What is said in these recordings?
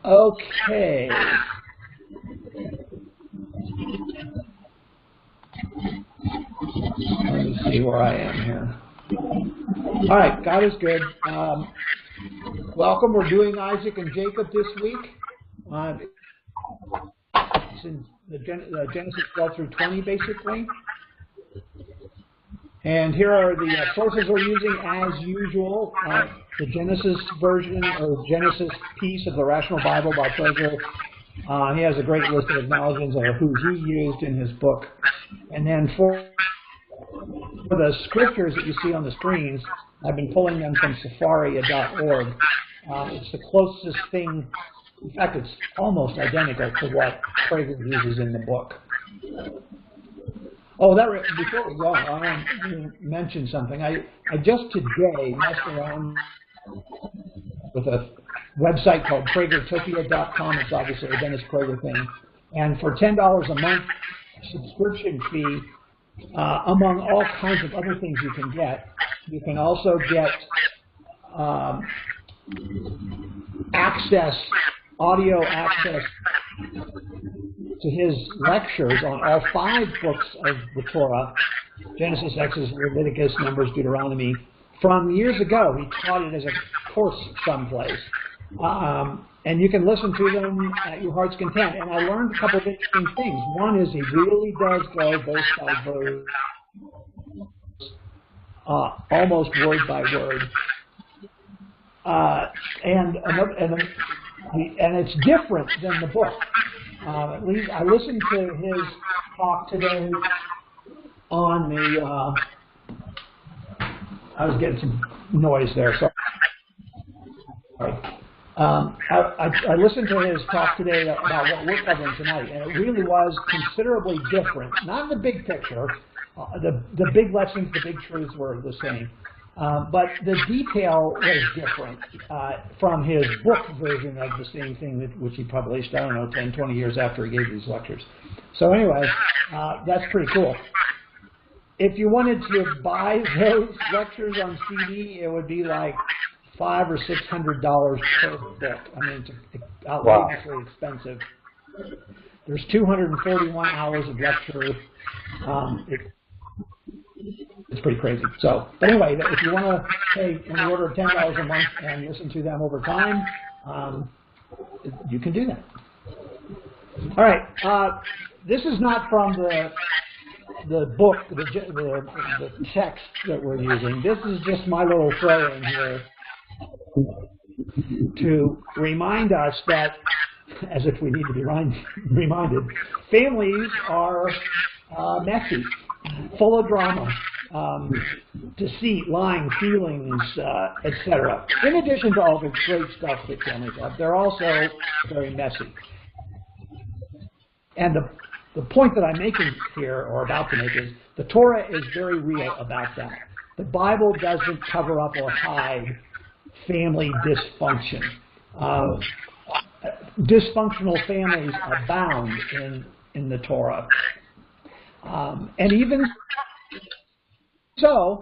Okay. Let me see where I am here. All right, God is good. Welcome. We're doing Isaac and Jacob this week. It's in the Genesis 12 through 20, basically. And here are the sources we're using as usual. The Genesis version, or Genesis piece of the Rational Bible by Prager. He has a great list of acknowledgments of who he used in his book. And then for the scriptures that you see on the screens, I've been pulling them from Sefaria.org. It's the closest thing, in fact, it's almost identical to what Prager uses in the book. Oh, before we go, I want to mention something. I just today messed around with a website called PragerTopia.com. It's obviously a Dennis Prager thing. And for $10 a month subscription fee, among all kinds of other things you can also get audio access to his lectures on all 5 books of the Torah, Genesis, Exodus, Leviticus, Numbers, Deuteronomy, from years ago. He taught it as a course someplace. And you can listen to them at your heart's content. And I learned a couple of interesting things. One is he really does go verse by verse, almost word by word. And it's different than the book. At least I listened to his talk today on the. I was getting some noise there. Sorry. I listened to his talk today about what we're covering tonight, and it really was considerably different. Not in the big picture. The big lessons, the big truths were the same. But the detail was different from his book version of the same thing which he published, I don't know, 10, 20 years after he gave these lectures. So anyway, that's pretty cool. If you wanted to buy those lectures on CD, it would be like $500 or $600 per book. I mean, it's outrageously expensive. There's 241 hours of lecture. It's pretty crazy. So, but anyway, if you want to pay in the order of $10 a month and listen to them over time, you can do that. All right. This is not from the book, the text that we're using. This is just my little throw in here to remind us that, as if we need to be reminded, families are messy, full of drama, deceit, lying, feelings, etc. In addition to all the great stuff that families have, they're also very messy. And the point that I'm making here, or about to make, is the Torah is very real about that. The Bible doesn't cover up or hide family dysfunction. Dysfunctional families abound in the Torah. And even so,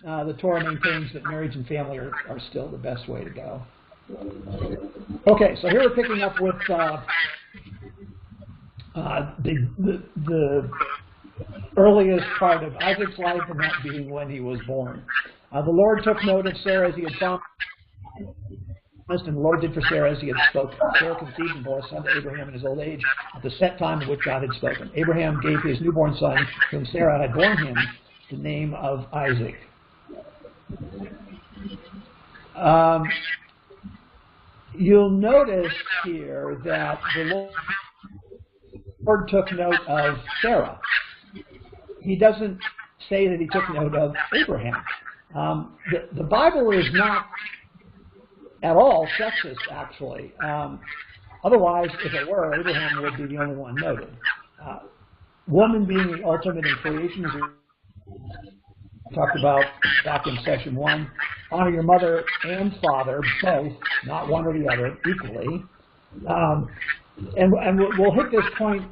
the Torah maintains that marriage and family are still the best way to go. Okay, so here we're picking up with the earliest part of Isaac's life, and that being when he was born. The Lord took note of Sarah as he had promised, and the Lord did for Sarah as he had spoken. Sarah conceived and bore a son to Abraham in his old age, at the set time in which God had spoken. Abraham gave his newborn son, whom Sarah had borne him, the name of Isaac. You'll notice here that the Lord took note of Sarah. He doesn't say that he took note of Abraham. The Bible is not at all sexist, actually. Otherwise, if it were, Abraham would be the only one noted. Woman being the ultimate in creation, as we talked about back in session 1. Honor your mother and father, both, not one or the other, equally. And we'll hit this point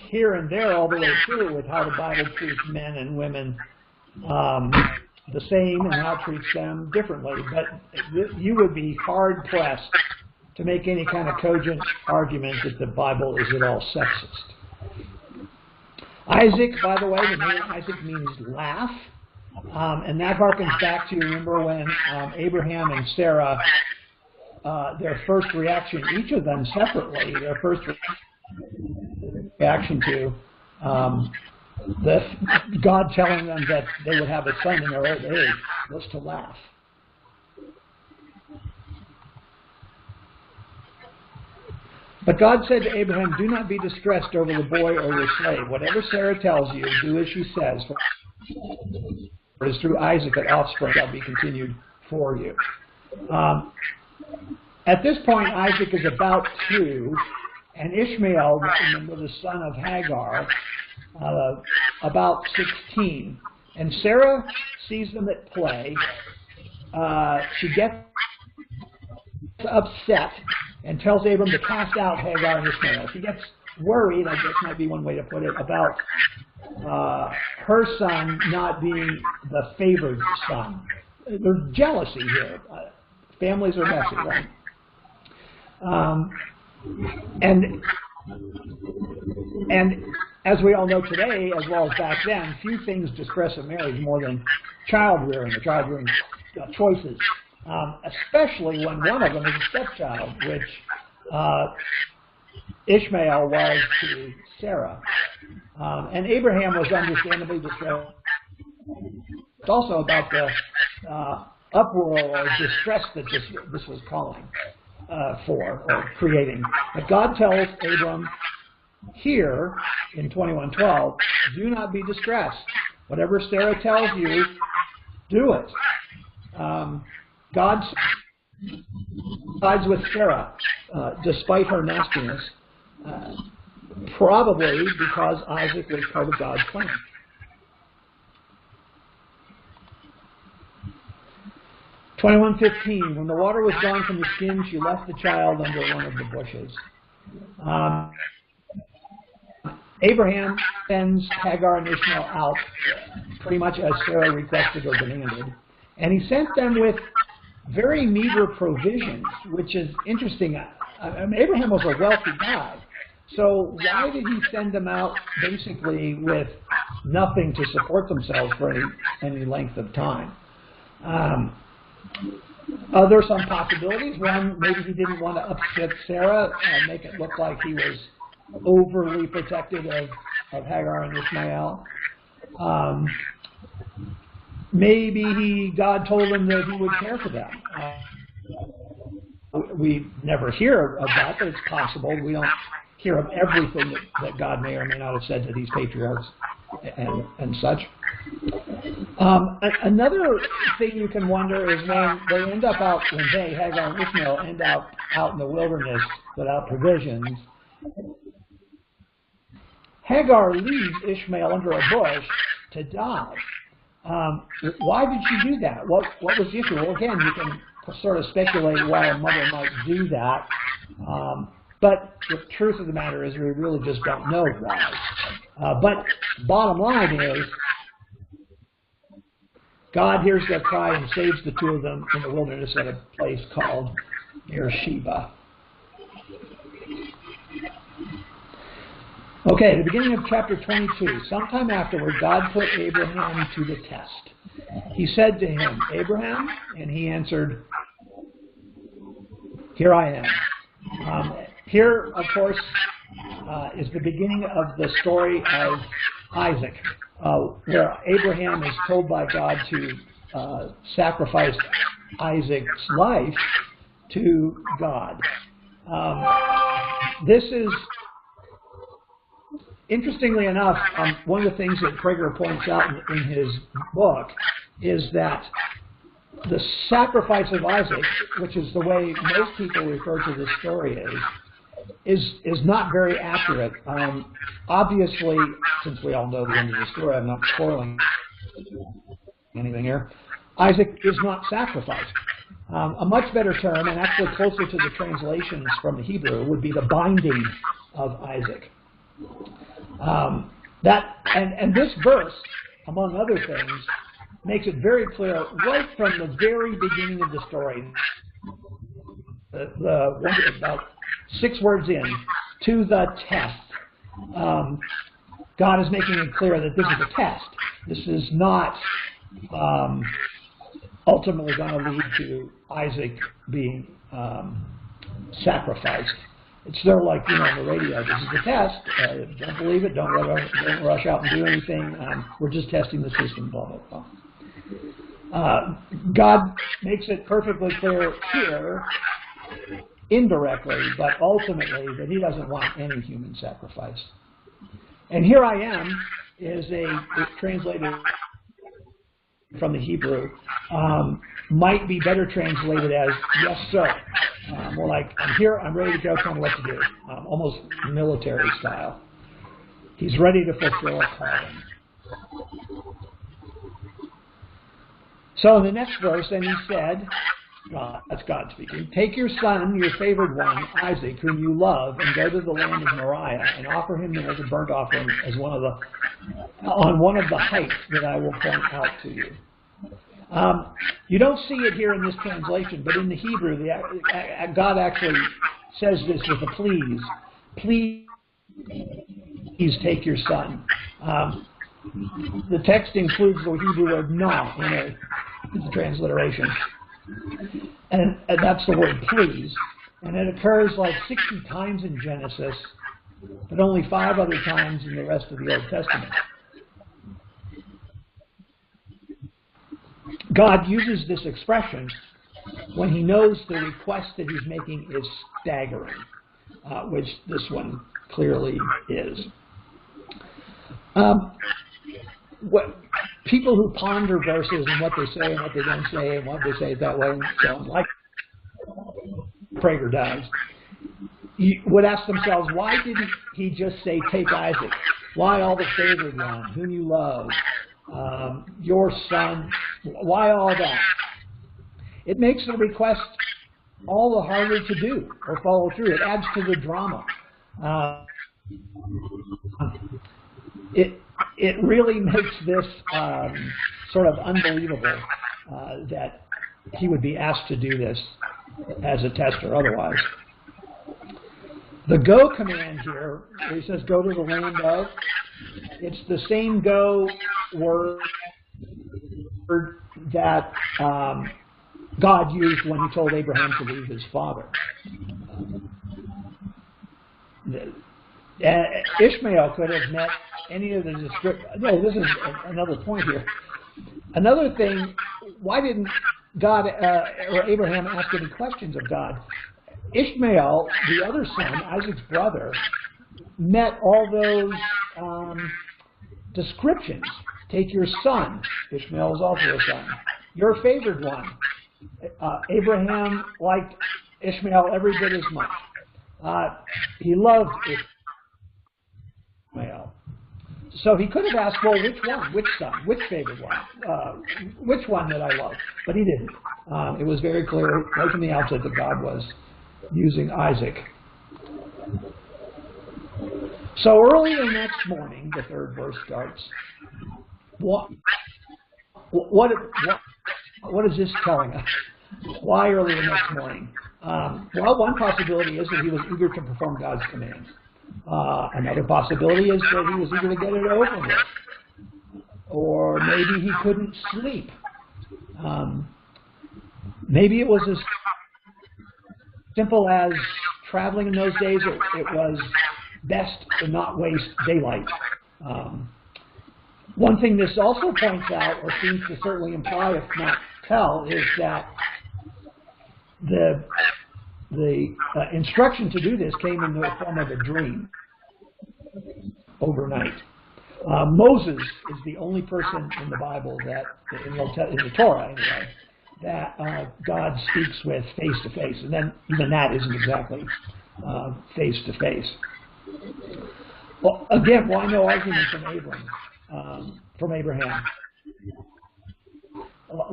here and there all the way through with how the Bible treats men and women the same and how it treats them differently. But you would be hard-pressed to make any kind of cogent argument that the Bible is at all sexist. Isaac, by the way, the name Isaac means laugh. And that harkens back to, remember when Abraham and Sarah, their first reaction, each of them separately, their first reaction to God telling them that they would have a son in their old age was to laugh. But God said to Abraham, "Do not be distressed over the boy or your slave. Whatever Sarah tells you, do as she says. For it is through Isaac that offspring shall be continued for you." At this point, Isaac is about 2, and Ishmael, remember, the son of Hagar, about 16. And Sarah sees them at play. She gets upset and tells Abram to cast out Hagar and Ishmael. She gets worried, I guess might be one way to put it, about her son not being the favored son. There's jealousy here. Families are messy, right? And as we all know today, as well as back then, few things distress a marriage more than child rearing or child rearing choices, especially when one of them is a stepchild, which Ishmael was to Sarah. And Abraham was understandably distressed also about the uproar or distress that this was calling for or creating. But God tells Abram here in 21:12, do not be distressed. Whatever Sarah tells you, do it. God sides with Sarah despite her nastiness, probably because Isaac was part of God's plan. (21:15). When the water was gone from the skin, she left the child under one of the bushes. Abraham sends Hagar and Ishmael out pretty much as Sarah requested or demanded. And he sent them with very meager provisions, which is interesting. Abraham was a wealthy guy. So why did he send them out basically with nothing to support themselves for any length of time? There are some possibilities. One, maybe he didn't want to upset Sarah and make it look like he was overly protective of Hagar and Ishmael. Maybe God told him that he would care for them. We never hear of that, but it's possible. We don't hear of everything that God may or may not have said to these patriarchs and such. Another thing you can wonder is when they end up out, when they, Hagar and Ishmael, end up out in the wilderness without provisions, Hagar leaves Ishmael under a bush to die. Why did she do that? What was the issue? Well, again, you can sort of speculate why a mother might do that. But the truth of the matter is we really just don't know why. But bottom line is, God hears their cry and saves the two of them in the wilderness at a place called Beersheba. Okay, the beginning of chapter 22. Sometime afterward, God put Abraham to the test. He said to him, "Abraham?" And he answered, "Here I am." Here, of course, is the beginning of the story of Isaac, where Abraham is told by God to sacrifice Isaac's life to God. This is, interestingly enough, one of the things that Prager points out in his book is that the sacrifice of Isaac, which is the way most people refer to this story is not very accurate. Obviously, since we all know the end of the story, I'm not spoiling anything here, Isaac is not sacrificed. A much better term, and actually closer to the translations from the Hebrew, would be the binding of Isaac. And this verse, among other things, makes it very clear right from the very beginning of the story, about 6 words in, to the test. God is making it clear that this is a test. This is not ultimately going to lead to Isaac being sacrificed. It's sort of like, on the radio, this is the test. Don't believe it. Don't rush out and do anything. We're just testing the system, blah, blah, blah. God makes it perfectly clear here, indirectly, but ultimately, that he doesn't want any human sacrifice. And here I am it's translated from the Hebrew, might be better translated as yes sir. More like, I'm here, I'm ready to go, tell me what to do. Almost military style. He's ready to fulfill a calling. So in the next verse, then he said, that's God speaking, take your son, your favored one, Isaac, whom you love, and go to the land of Moriah, and offer him there as a burnt offering as on one of the heights that I will point out to you. You don't see it here in this translation, but in the Hebrew, God actually says this with a please. Please take your son. The text includes the Hebrew word no in the transliteration. And that's the word please. And it occurs like 60 times in Genesis, but only 5 other times in the rest of the Old Testament. God uses this expression when he knows the request that he's making is staggering, which this one clearly is. People who ponder verses and what they say and what they don't say and what they say that way and so on, like Prager does, would ask themselves, why didn't he just say, take Isaac? Why all the favored one, whom you love, your son? Why all that? It makes the request all the harder to do or follow through. It adds to the drama. It really makes this sort of unbelievable that he would be asked to do this as a test or otherwise. The go command here, where he says go to the land of, it's the same go word that God used when he told Abraham to leave his father. Ishmael could have met any of the descriptions. No, this is another point here. Another thing, why didn't God or Abraham ask any questions of God? Ishmael, the other son, Isaac's brother, met all those descriptions. Take your son. Ishmael is also a son. Your favored one. Abraham liked Ishmael every bit as much. He loved Ishmael. So he could have asked, well, which one? Which son? Which favored one? Which one that I love? But he didn't. It was very clear right from the outset that God was using Isaac. So early the next morning, the 3rd verse starts. What is this telling us? Why early the next morning? Well, one possibility is that he was eager to perform God's command. Another possibility is that he was eager to get it over with. Or maybe he couldn't sleep. Maybe it was as simple as traveling in those days, it was best to not waste daylight. One thing this also points out, or seems to certainly imply, if not tell, is that the instruction to do this came in the form of a dream overnight. Moses is the only person in the Bible that, in the Torah anyway, that God speaks with face to face, and then even that isn't exactly face to face. Well, again, why no argument from Abraham?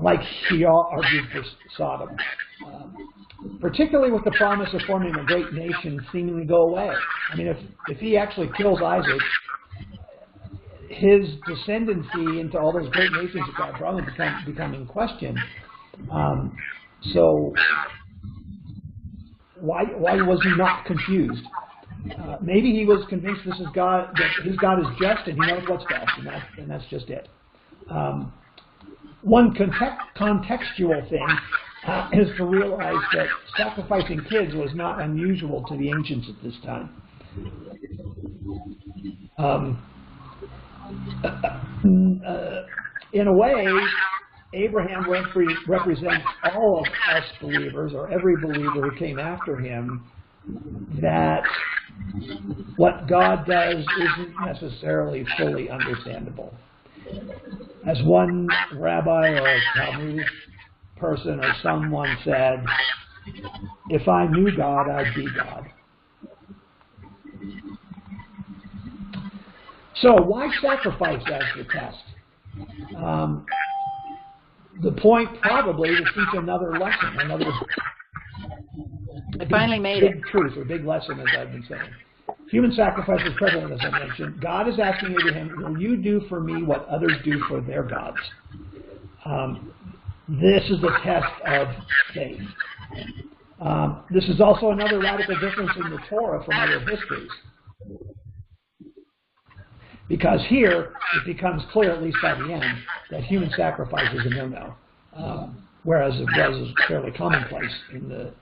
Like he argued for Sodom, particularly with the promise of forming a great nation seemingly go away. I mean, if he actually kills Isaac, his descendancy into all those great nations that God brought him become in question. So why was he not confused? Maybe he was convinced this is God, that his God is just and he knows what's best, and that's just it. One contextual thing is to realize that sacrificing kids was not unusual to the ancients at this time. In a way, Abraham represents all of us believers, or every believer who came after him, that what God does isn't necessarily fully understandable. As one rabbi or a Talmud person or someone said, if I knew God, I'd be God. So why sacrifice as the test? The point probably to teach another lesson, another big truth or big lesson, as I've been saying. Human sacrifice is prevalent, as I mentioned. God is asking Abraham, will you do for me what others do for their gods? This is the test of faith. This is also another radical difference in the Torah from other histories. Because here, it becomes clear, at least by the end, that human sacrifice is a no-no. Whereas it was fairly commonplace in the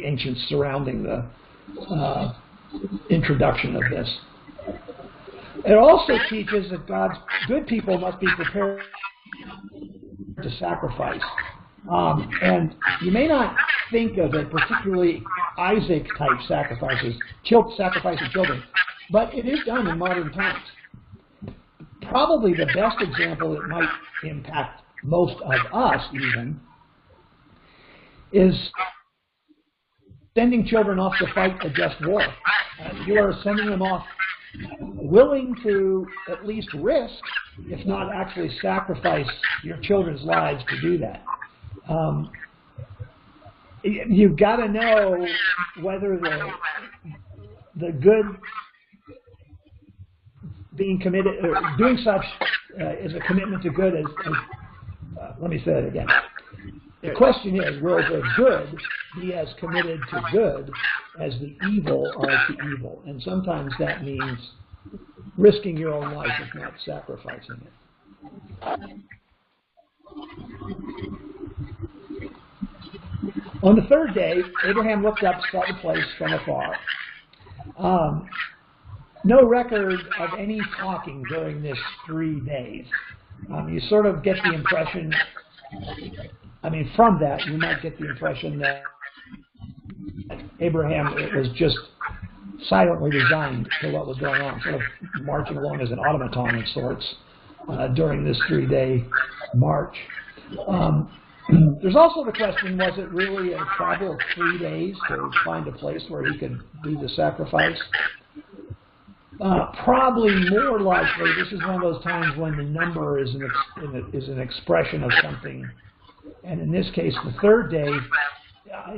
ancients surrounding the introduction of this. It also teaches that God's good people must be prepared to sacrifice. And you may not think of it, particularly Isaac-type sacrifices, sacrificing children, but it is done in modern times. Probably the best example that might impact most of us, even, is sending children off to fight a just war. You are sending them off willing to at least risk, if not actually sacrifice, your children's lives to do that. You've got to know whether the good being committed, or doing such is a commitment to good as let me say that again. The question is, will the good be as committed to good as the evil are to evil? And sometimes that means risking your own life, if not sacrificing it. On the third day, Abraham looked up, saw the place from afar. No record of any talking during this 3 days. You sort of get the impression, from that, you might get the impression that Abraham was just silently resigned to what was going on, sort of marching along as an automaton of sorts during this 3-day march. There's also the question, was it really a travel of 3 days to find a place where he could do the sacrifice? Probably more likely, this is one of those times when the number is an expression of something. And in this case, the third day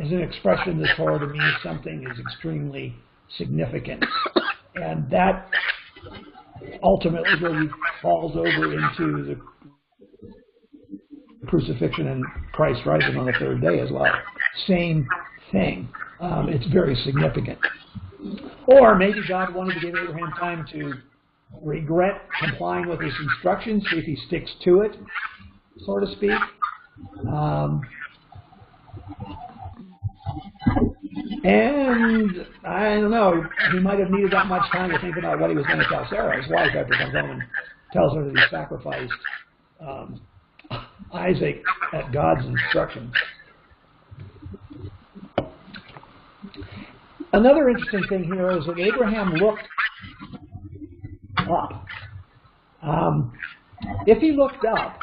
is an expression in the Torah that means something is extremely significant. And that ultimately really falls over into the crucifixion and Christ rising on the third day as well. Same thing. It's very significant. Or maybe God wanted to give Abraham time to regret complying with his instructions, see if he sticks to it, so to speak. And I don't know, he might have needed that much time to think about what he was going to tell Sarah, his wife, after he comes home and tells her that he sacrificed Isaac at God's instructions. Another interesting thing here is that Abraham looked up. If he looked up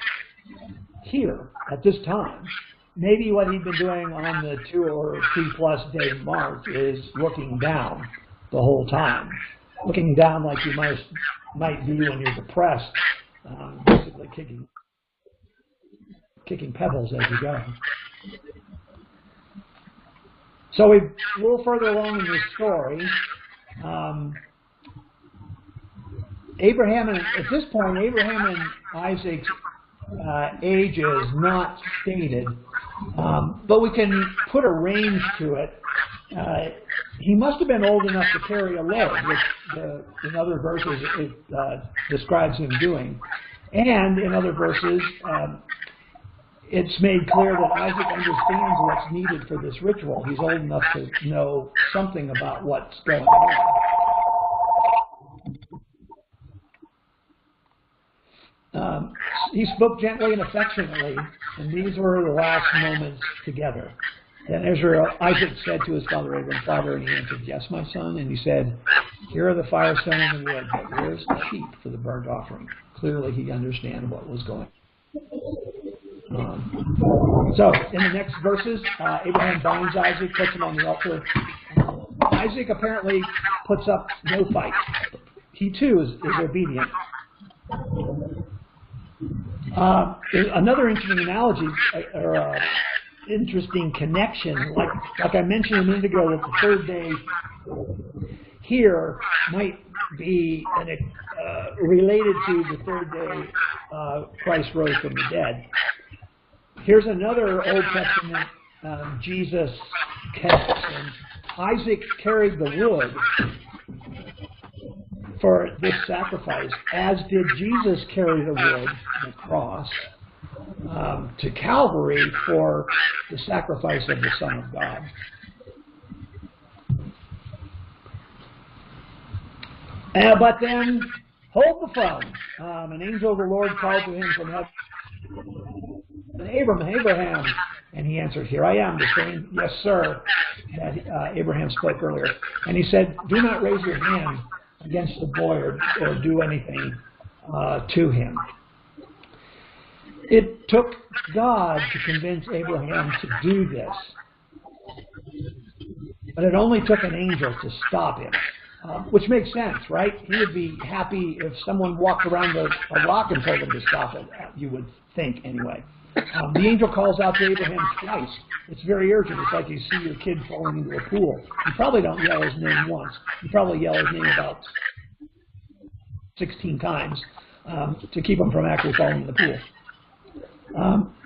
here at this time, maybe what he'd been doing on the 2 or 3+ day march is looking down the whole time. Looking down like you might do when you're depressed, basically kicking pebbles as you go. So we're a little further along in this story. Abraham, and at this point, Abraham and Isaac's age is not stated, but we can put a range to it. He must have been old enough to carry a load, which in other verses it describes him doing. And in other verses, it's made clear that Isaac understands what's needed for this ritual. He's old enough to know something about what's going on. He spoke gently and affectionately, and these were the last moments together. Then Isaac said to his father Abraham, "Father," and he answered, "Yes, my son." And he said, "Here are the firestones and wood, but where's the sheep for the burnt offering?" Clearly, he understood what was going on. So, in the next verses, Abraham binds Isaac, puts him on the altar. Isaac apparently puts up no fight. He too is obedient. Another interesting analogy, or interesting connection, like I mentioned a minute ago, that the third day here might be related to the third day Christ rose from the dead. Here's another Old Testament Jesus connection. Isaac carried the wood for this sacrifice, as did Jesus carry the wood, the cross, to Calvary for the sacrifice of the Son of God. But then, hold the phone. An angel of the Lord called to him from heaven, Abraham, and he answered, "Here I am," the same "Yes, sir" that Abraham spoke earlier. And he said, "Do not raise your hand against the boy or do anything to him." It took God to convince Abraham to do this, but it only took an angel to stop him, which makes sense, right? He would be happy if someone walked around a rock and told him to stop it, you would think anyway. The angel calls out to Abraham twice. It's very urgent. It's like you see your kid falling into a pool. You probably don't yell his name once. You probably yell his name about 16 times to keep him from actually falling in the pool.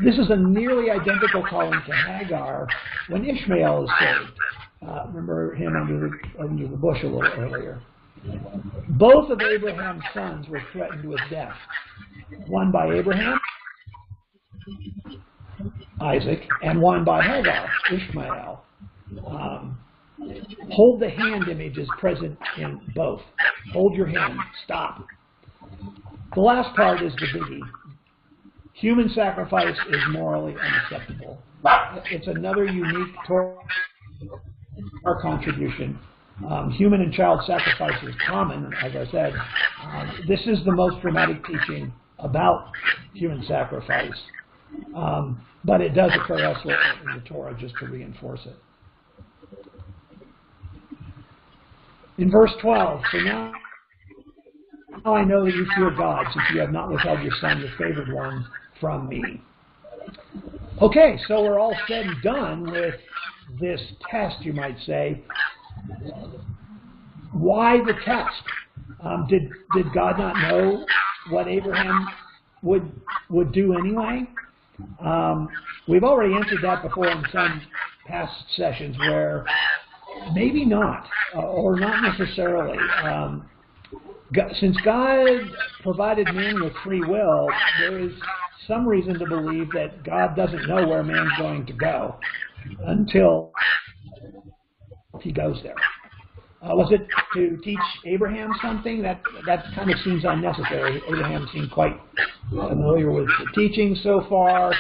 This is a nearly identical calling to Hagar when Ishmael is saved. Remember him under the bush a little earlier. Both of Abraham's sons were threatened with death. One by Abraham, Isaac, and one by Hagar, Ishmael. Hold the hand image is present in both. Hold your hand. Stop. The last part is the biggie. Human sacrifice is morally unacceptable. It's another unique Torah contribution. Human and child sacrifice is common, as I said. This is the most dramatic teaching about human sacrifice. But it does occur elsewhere in the Torah just to reinforce it. In verse 12, "So now I know that you fear God, since you have not withheld your son, your favored one, from me." Okay, so we're all said and done with this test, you might say. Why the test? Did God not know what Abraham would do anyway? We've already answered that before in some past sessions where maybe not, or not necessarily. Since God provided man with free will, there is some reason to believe that God doesn't know where man's going to go until he goes there. Was it to teach Abraham something? That kind of seems unnecessary. Abraham seemed quite familiar with the teaching so far.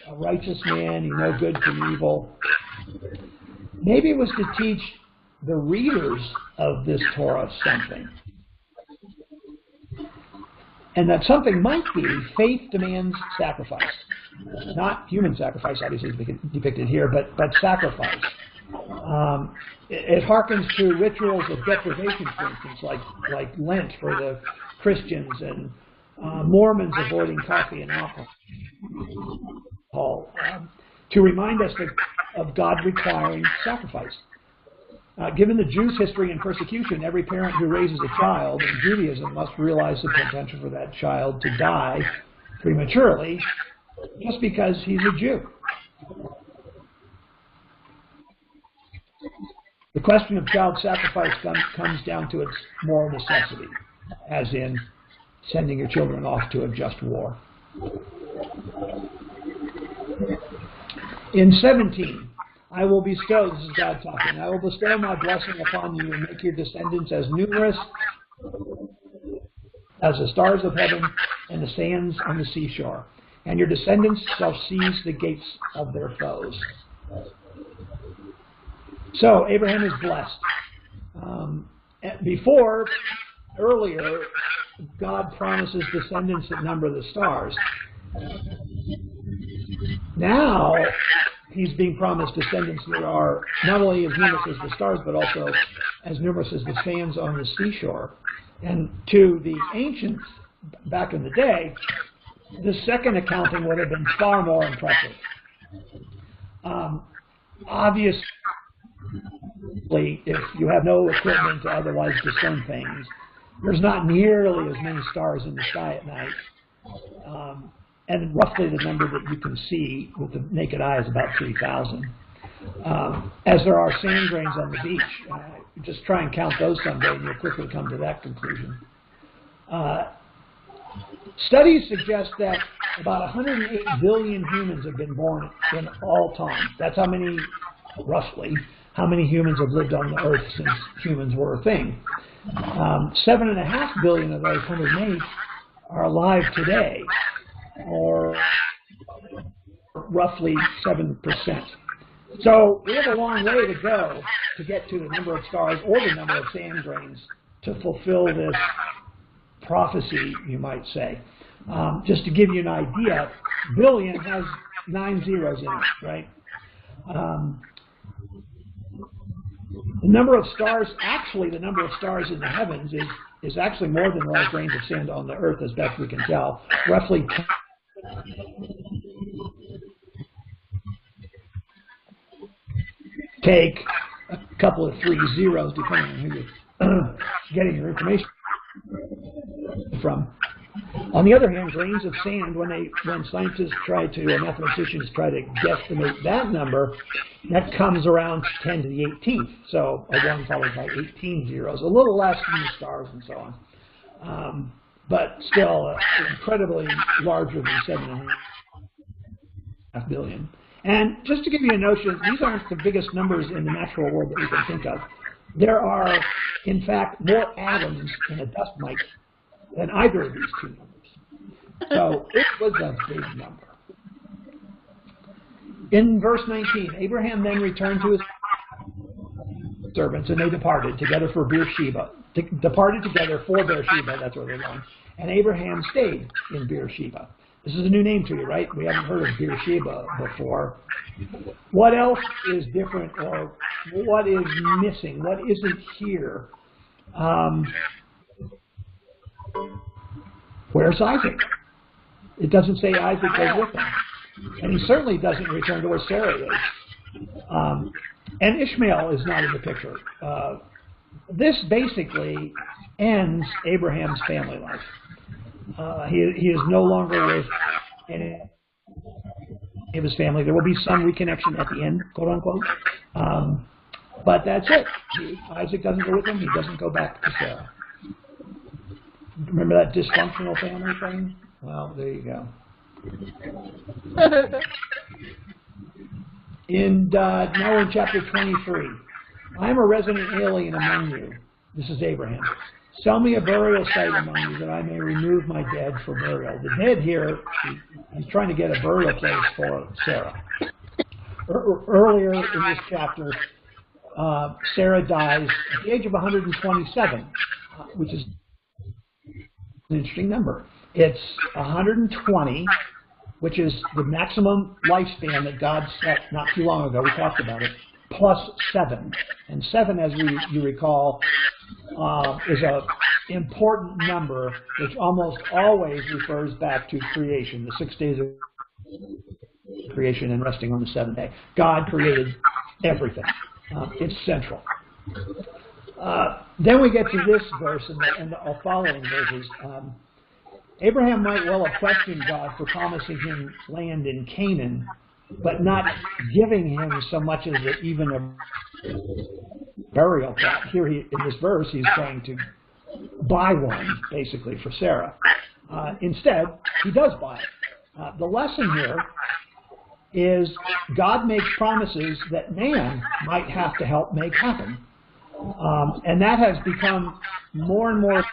A righteous man, you know good from evil. Maybe it was to teach the readers of this Torah something. And that something might be faith demands sacrifice. Not human sacrifice, obviously depicted here, but sacrifice. It harkens to rituals of deprivation, for instance, like Lent for the Christians and Mormons avoiding coffee and alcohol, to remind us of God requiring sacrifice. Given the Jews' history and persecution, every parent who raises a child in Judaism must realize the potential for that child to die prematurely just because he's a Jew. The question of child sacrifice comes down to its moral necessity, as in sending your children off to a just war. In 17, I will bestow, this is God talking, I will bestow my blessing upon you and make your descendants as numerous as the stars of heaven and the sands on the seashore. And your descendants shall seize the gates of their foes. So Abraham is blessed. Earlier, God promises descendants that number the stars. Now, he's being promised descendants that are not only as numerous as the stars, but also as numerous as the sands on the seashore. And to the ancients back in the day, the second accounting would have been far more impressive. Obviously, if you have no equipment to otherwise discern things, there's not nearly as many stars in the sky at night. And roughly the number that you can see with the naked eye is about 3,000. As there are sand grains on the beach. Just try and count those someday and you'll quickly come to that conclusion. Studies suggest that about 108 billion humans have been born in all time. That's how many, roughly, how many humans have lived on the earth since humans were a thing. 7.5 billion of those 108 are alive today, or roughly 7%. So we have a long way to go to get to the number of stars or the number of sand grains to fulfill this prophecy, you might say. Just to give you an idea, billion has 9 zeros in it, right? The number of stars, actually the number of stars in the heavens is actually more than the grains of sand on the earth, as best we can tell. Roughly take a couple of 3 zeros, depending on who you're getting your information from. On the other hand, grains of sand, when scientists try to, or mathematicians try to guesstimate that number, that comes around 10 to the 18th. So a 1 followed by 18 zeros, a little less than the stars and so on. But still incredibly larger than 7.5 billion. And just to give you a notion, these aren't the biggest numbers in the natural world that we can think of. There are, in fact, more atoms in a dust mite than either of these two numbers. So it was a big number. In verse 19, Abraham then returned to his servants, and they departed together for Beersheba. Departed together for Beersheba, that's where they're going. And Abraham stayed in Beersheba. This is a new name to you, right? We haven't heard of Beersheba before. What else is different, or what is missing? What isn't here? Where's Isaac? It doesn't say Isaac goes with him. And he certainly doesn't return to where Sarah is. And Ishmael is not in the picture. This basically ends Abraham's family life. He is no longer with any of his family. There will be some reconnection at the end, quote unquote. But that's it. Isaac doesn't go with him. He doesn't go back to Sarah. Remember that dysfunctional family thing? Well, there you go. Now we're in chapter 23. I am a resident alien among you. This is Abraham. Sell me a burial site among you that I may remove my dead for burial. The dead here, he's trying to get a burial place for Sarah. Earlier in this chapter, Sarah dies at the age of 127, which is an interesting number. It's 120, which is the maximum lifespan that God set not too long ago. We talked about it, plus 7. And 7, as you recall, is an important number which almost always refers back to creation, the 6 days of creation and resting on the 7th day. God created everything. It's central. Then we get to this verse and the following verses. Abraham might well have questioned God for promising him land in Canaan, but not giving him so much as even a burial plot. Here in this verse, he's trying to buy one, basically, for Sarah. Instead, he does buy it. The lesson here is God makes promises that man might have to help make happen. And that has become more and more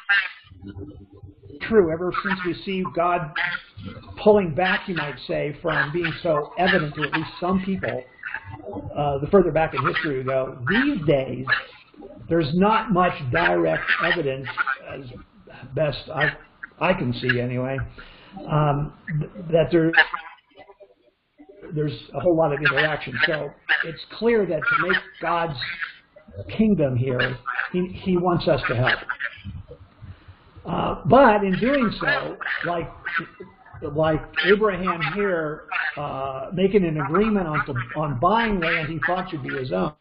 true ever since we see God pulling back, you might say, from being so evident to at least some people. The further back in history we go, these days, there's not much direct evidence, as best I can see anyway, that there's a whole lot of interaction. So it's clear that to make God's kingdom here, he wants us to help. But in doing so, like Abraham here, making an agreement on buying land he thought should be his own,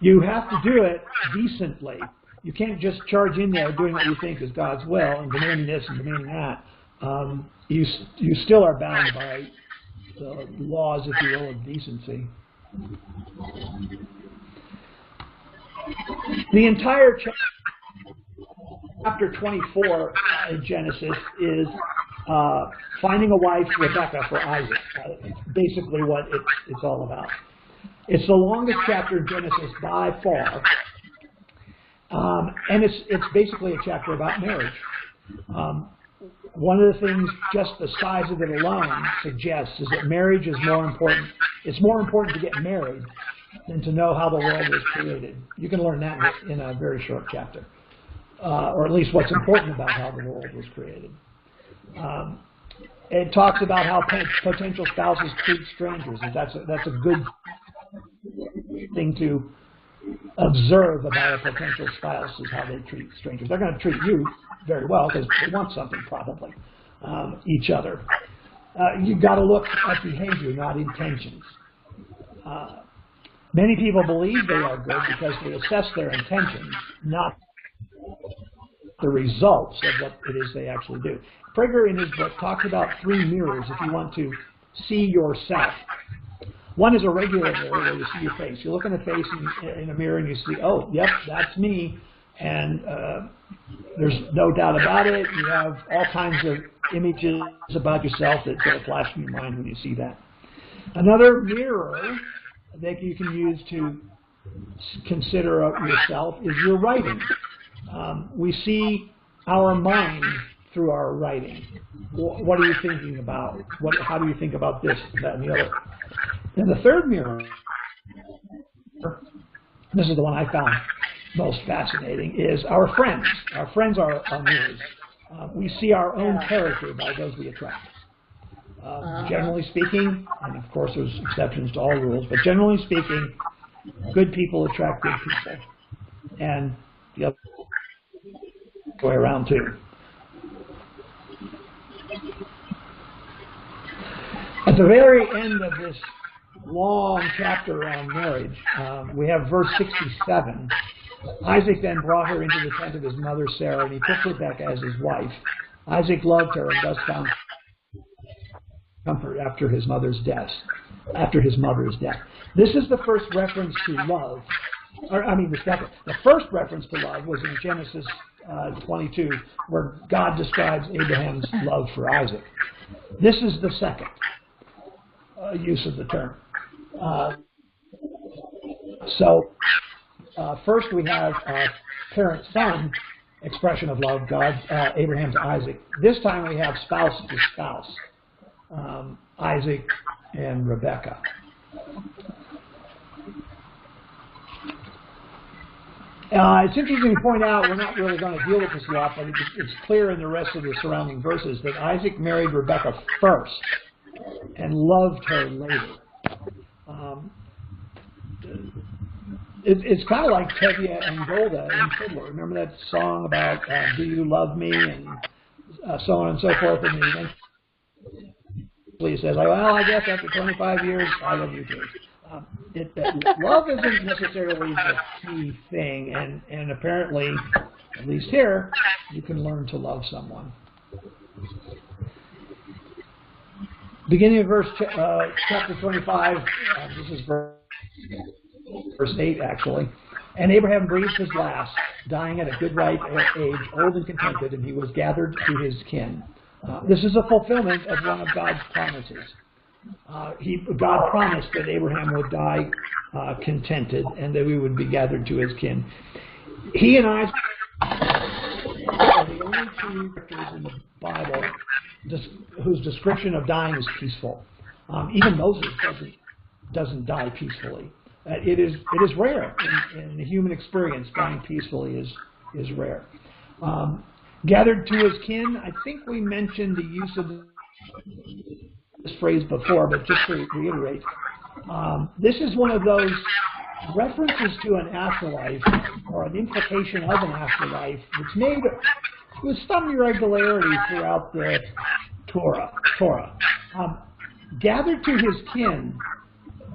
you have to do it decently. You can't just charge in there doing what you think is God's will and demanding this and demanding that. You still are bound by the laws, if you will, of decency. The entire chapter 24 in Genesis is finding a wife, Rebecca, for Isaac. Basically what it's all about. It's the longest chapter in Genesis by far. And it's basically a chapter about marriage. One of the things just the size of it alone suggests is that marriage is more important. It's more important to get married than to know how the world was created. You can learn that in a very short chapter, or at least what's important about how the world was created. It talks about how potential spouses treat strangers, and that's a good thing to observe about a potential spouse, is how they treat strangers. They're going to treat you very well because they want something, probably, each other. You've got to look at behavior, not intentions. Many people believe they are good because they assess their intentions, not the results of what it is they actually do. Prager, in his book, talks about 3 mirrors if you want to see yourself. One is a regular mirror where you see your face. You look in the face in a mirror and you see, oh, yep, that's me. And there's no doubt about it. You have all kinds of images about yourself that sort of flash in your mind when you see that. Another mirror that you can use to consider yourself is your writing. We see our mind through our writing. What are you thinking about? How do you think about this, that, and the other? And the third mirror, this is the one I found most fascinating, is our friends. Our friends are our mirrors. We see our own character by those we attract. Generally speaking, and of course there's exceptions to all rules, but generally speaking, good people attract good people. And the other way around too. At the very end of this long chapter on marriage, we have verse 67. Isaac then brought her into the tent of his mother Sarah, and he took Rebekah as his wife. Isaac loved her and thus found comfort after his mother's death. This is the first reference to love. The second. The first reference to love was in Genesis 22, where God describes Abraham's love for Isaac. This is the second use of the term. First we have parent-son expression of love, Abraham to Isaac. This time we have spouse to spouse, Isaac and Rebekah. It's interesting to point out, we're not really going to deal with this a lot, but it's clear in the rest of the surrounding verses that Isaac married Rebekah first and loved her later. It's kind of like Tevye and Golda in Fiddler. Remember that song about do you love me and so on and so forth, and he eventually says, well, I guess after 25 years, I love you too. love isn't necessarily the key thing, and apparently, at least here, you can learn to love someone. Beginning of chapter 25, this is verse 8 actually. And Abraham breathed his last, dying at a good ripe age, old and contented, and he was gathered to his kin. This is a fulfillment of one of God's promises. God promised that Abraham would die contented and that we would be gathered to his kin. He and Isaac are the only two characters in the Bible whose description of dying is peaceful. Even Moses doesn't die peacefully. It is rare in the human experience. Dying peacefully is rare. Gathered to his kin. I think we mentioned the use of this phrase before, but just to reiterate, this is one of those references to an afterlife or an implication of an afterlife that's made with some irregularity throughout the Torah. Gathered to his kin,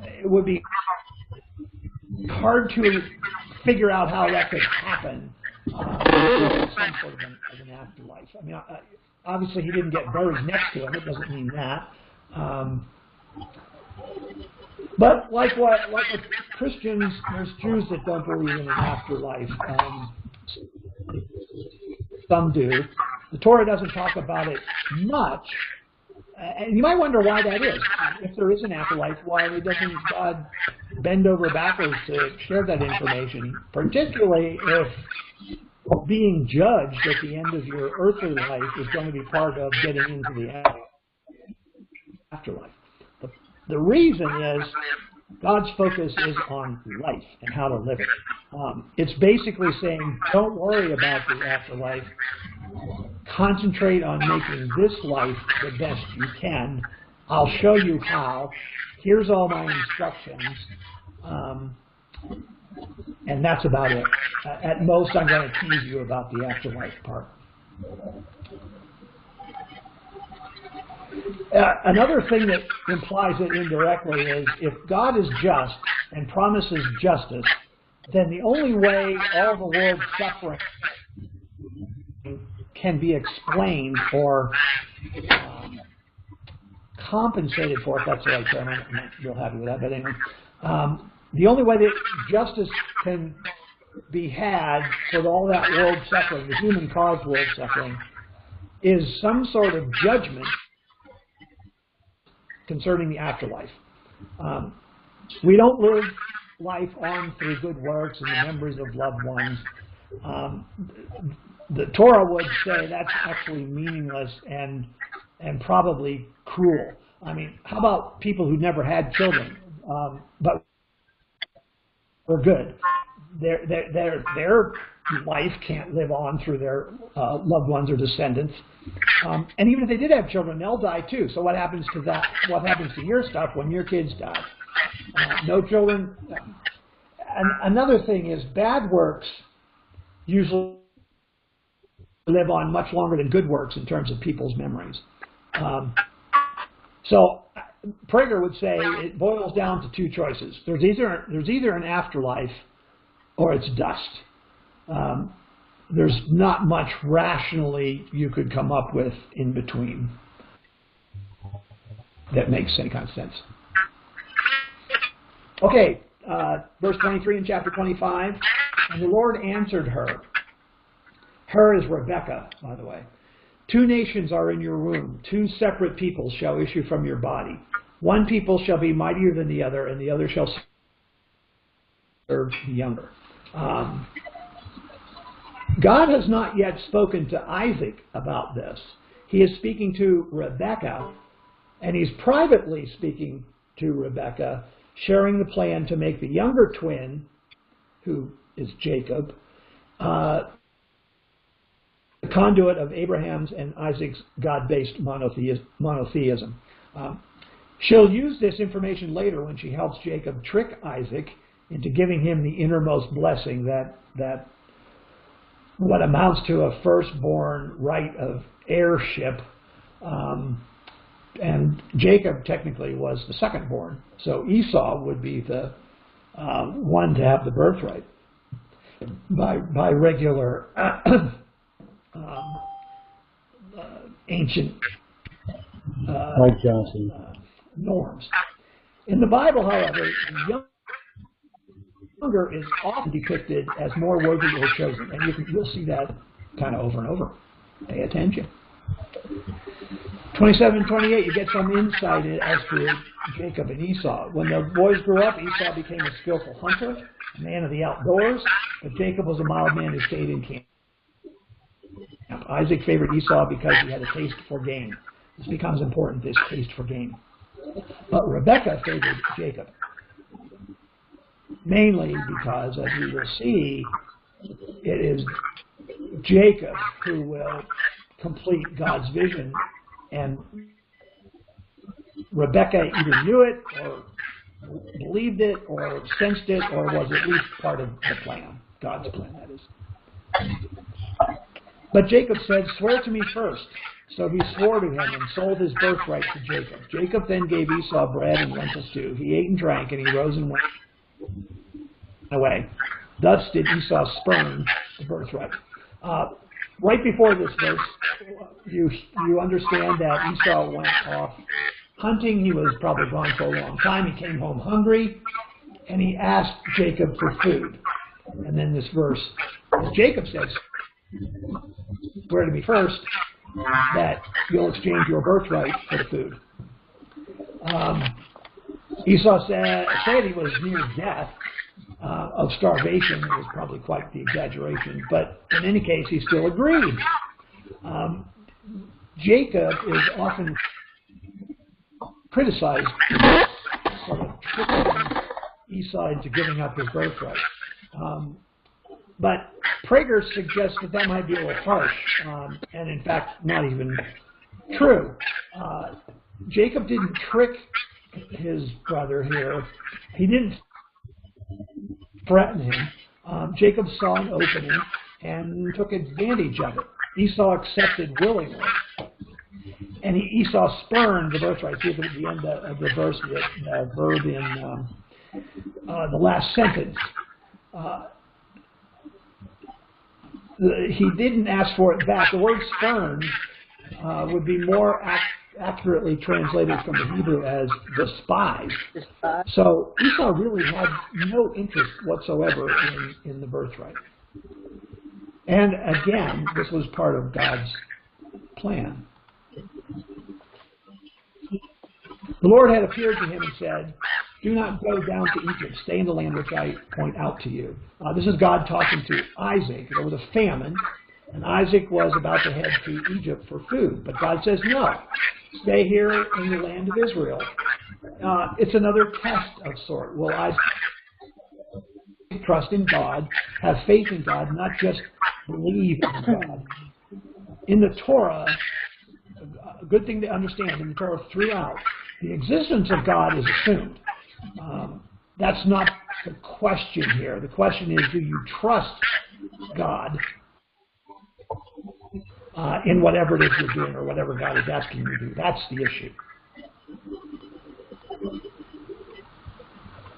it would be hard to figure out how that could happen in some sort of an afterlife. I mean, obviously he didn't get buried next to him. It doesn't mean that. But like with Christians, there's Jews that don't believe in an afterlife. Some do. The Torah doesn't talk about it much. And you might wonder why that is. If there is an afterlife, why doesn't God bend over backwards to share that information? Particularly if being judged at the end of your earthly life is going to be part of getting into the afterlife. The reason is God's focus is on life and how to live it. It's basically saying, don't worry about the afterlife. Concentrate on making this life the best you can. I'll show you how. Here's all my instructions. And that's about it. At most, I'm going to tease you about the afterlife part. Another thing that implies it indirectly is if God is just and promises justice, then the only way all the world's suffering can be explained or compensated for, if that's the right term. I'm not real happy with that, but anyway. The only way that justice can be had for all that world suffering, the human-caused world suffering, is some sort of judgment concerning the afterlife. We don't live life on through good works and the memories of loved ones. The Torah would say that's actually meaningless and probably cruel. I mean, how about people who never had children, but were good? Their life can't live on through their loved ones or descendants. And even if they did have children, they'll die too. So what happens to that? What happens to your stuff when your kids die? No children. And another thing is bad works usually live on much longer than good works in terms of people's memories. So Prager would say it boils down to two choices. There's either an afterlife or it's dust. There's not much rationally you could come up with in between that makes any kind of sense. Okay, verse 23 in chapter 25. And the Lord answered her. Her is Rebekah, by the way. 2 nations are in your womb. 2 separate peoples shall issue from your body. One people shall be mightier than the other, and the other shall serve the younger. God has not yet spoken to Isaac about this. He is speaking to Rebekah, and he's privately speaking to Rebekah, sharing the plan to make the younger twin, who is Jacob, the conduit of Abraham's and Isaac's God-based monotheism. She'll use this information later when she helps Jacob trick Isaac into giving him the innermost blessing, that what amounts to a firstborn right of heirship. And Jacob technically was the secondborn, so Esau would be the one to have the birthright by regular ancient norms. In the Bible, however, the younger is often depicted as more worthy or chosen, and you'll see that kind of over and over. Pay attention. 27 28, you get some insight as to Jacob and Esau. When the boys grew up, Esau became a skillful hunter, a man of the outdoors, but Jacob was a mild man who stayed in camp. Isaac favored Esau because he had a taste for game. This becomes important, this taste for game. But Rebekah favored Jacob, mainly because, as we will see, it is Jacob who will complete God's vision, and Rebekah either knew it or believed it or sensed it or was at least part of the plan, God's plan, that is. But Jacob said, "Swear to me first." So he swore to him and sold his birthright to Jacob. Jacob then gave Esau bread and lentil stew. He ate and drank, and he rose and went away. Thus did Esau spurn the birthright. Right before this verse, you understand that Esau went off hunting. He was probably gone for a long time. He came home hungry, and he asked Jacob for food. And then this verse, Jacob says, "Swear to me first that you'll exchange your birthright for the food." Esau said he was near death of starvation. It was probably quite the exaggeration, but in any case, he still agreed. Jacob is often criticized for tricking Esau into giving up his birthright. But Prager suggests that might be a little harsh, and in fact, not even true. Jacob didn't trick his brother here. He didn't threaten him. Jacob saw an opening and took advantage of it. Esau accepted willingly. And Esau spurned the birthright. See at the end of the verse, the verb in the last sentence. He didn't ask for it back. The word spurn would be more accurately translated from the Hebrew as despised. So Esau really had no interest whatsoever in the birthright. And again, this was part of God's plan. The Lord had appeared to him and said, "Do not go down to Egypt. Stay in the land which I point out to you." This is God talking to Isaac. There was a famine, and Isaac was about to head to Egypt for food. But God says, "No, stay here in the land of Israel." It's another test of sort. Will Isaac trust in God, have faith in God, not just believe in God? In the Torah, a good thing to understand, in the Torah throughout, the existence of God is assumed. That's not the question here. The question is, do you trust God in whatever it is you're doing or whatever God is asking you to do? That's the issue.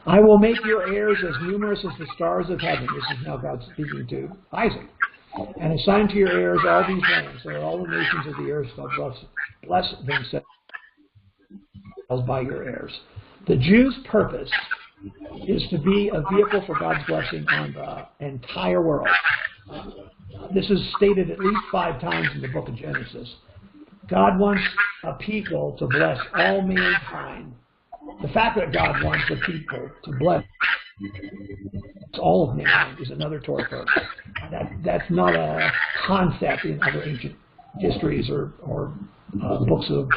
"I will make your heirs as numerous as the stars of heaven." This is now God speaking to Isaac. "And assign to your heirs all these lands, so that all the nations of the earth shall bless themselves by your heirs." The Jews' purpose is to be a vehicle for God's blessing on the entire world. This is stated at least 5 times in the book of Genesis. God wants a people to bless all mankind. The fact that God wants a people to bless all of mankind is another Torah verse. That's not a concept in other ancient histories or books of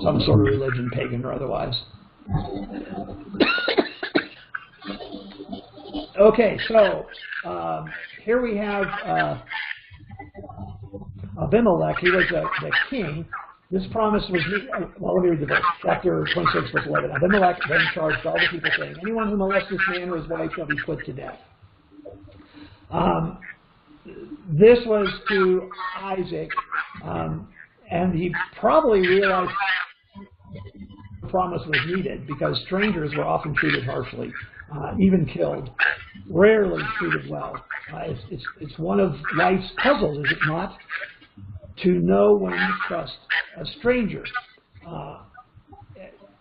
some sort of religion, pagan or otherwise. Okay, so here we have Abimelech. He was the king. This promise was, well, let me read the verse. Chapter 26, verse 11. Abimelech then charged all the people, saying, "Anyone who molests this man or his wife shall be put to death." This was to Isaac, and he probably realized promise was needed because strangers were often treated harshly, even killed, rarely treated well. It's one of life's puzzles, is it not, to know when to trust a stranger.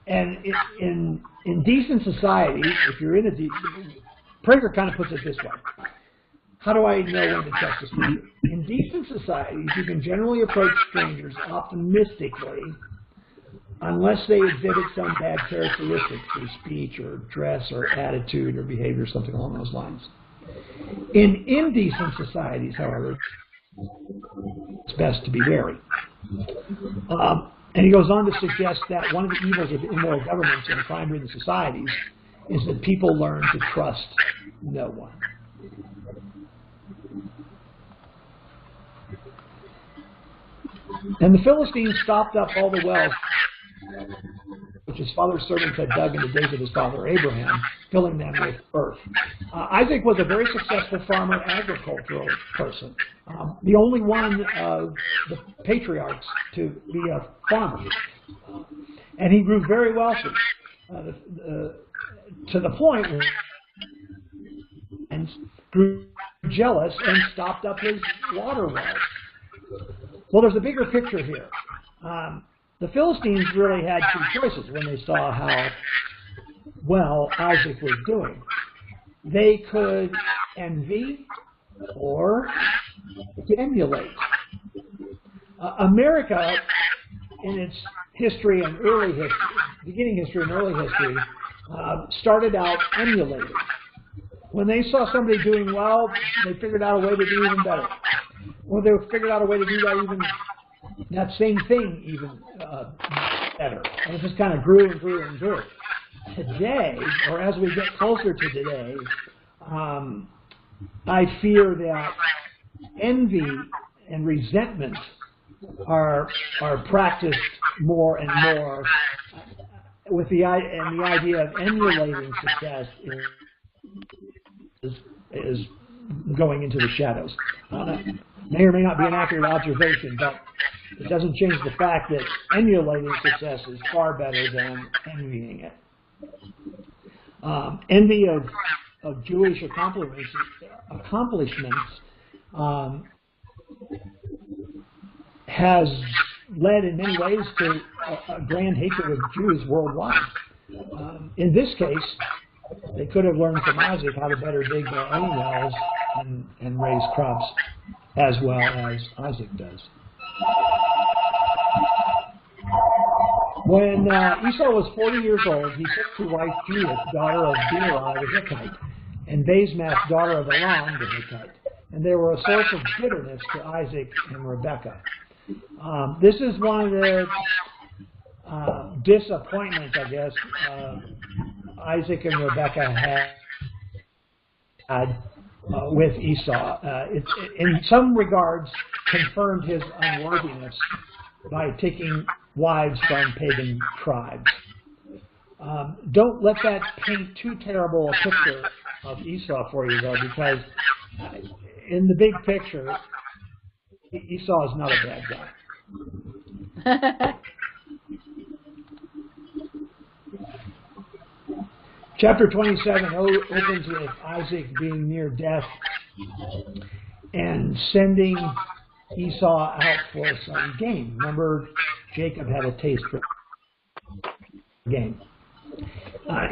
And in decent societies, if you're in a Prager kind of puts it this way. How do I know when to trust a stranger? In decent societies, you can generally approach strangers optimistically unless they exhibit some bad characteristics through speech or dress or attitude or behavior, something along those lines. In indecent societies, however, it's best to be wary. And he goes on to suggest that one of the evils of immoral governments and crime-ridden societies is that people learn to trust no one. And the Philistines stopped up all the wells which his father's servants had dug in the days of his father Abraham, filling them with earth. Isaac was a very successful farmer, agricultural person, the only one of the patriarchs to be a farmer. And he grew very wealthy to the point where he grew jealous and stopped up his water wells. Well, there's a bigger picture here. The Philistines really had two choices when they saw how well Isaac was doing. They could envy or they could emulate. America, in its history and early history, beginning history and early history, started out emulating. When they saw somebody doing well, they figured out a way to do even better. Well, they figured out a way to do that same thing even better. And it just kind of grew and grew and grew. Today, or as we get closer to today, I fear that envy and resentment are practiced more and more, with the idea of emulating success is going into the shadows. May or may not be an accurate observation, but it doesn't change the fact that emulating success is far better than envying it. Envy of Jewish accomplishments has led in many ways to a grand hatred of Jews worldwide. In this case, they could have learned from Isaac how to better dig their own wells and raise crops as well as Isaac does. When Esau was 40 years old, he took to wife Judith, daughter of Beelah the Hittite, and Basemath, daughter of Elon the Hittite. And they were a source of bitterness to Isaac and Rebekah. This is one of the disappointments, I guess, Isaac and Rebekah had with Esau. It in some regards confirmed his unworthiness by taking wives from pagan tribes. Don't let that paint too terrible a picture of Esau for you, though, because in the big picture, Esau is not a bad guy. Chapter 27 opens with Isaac being near death and sending Esau out for some game. Remember, Jacob had a taste for game.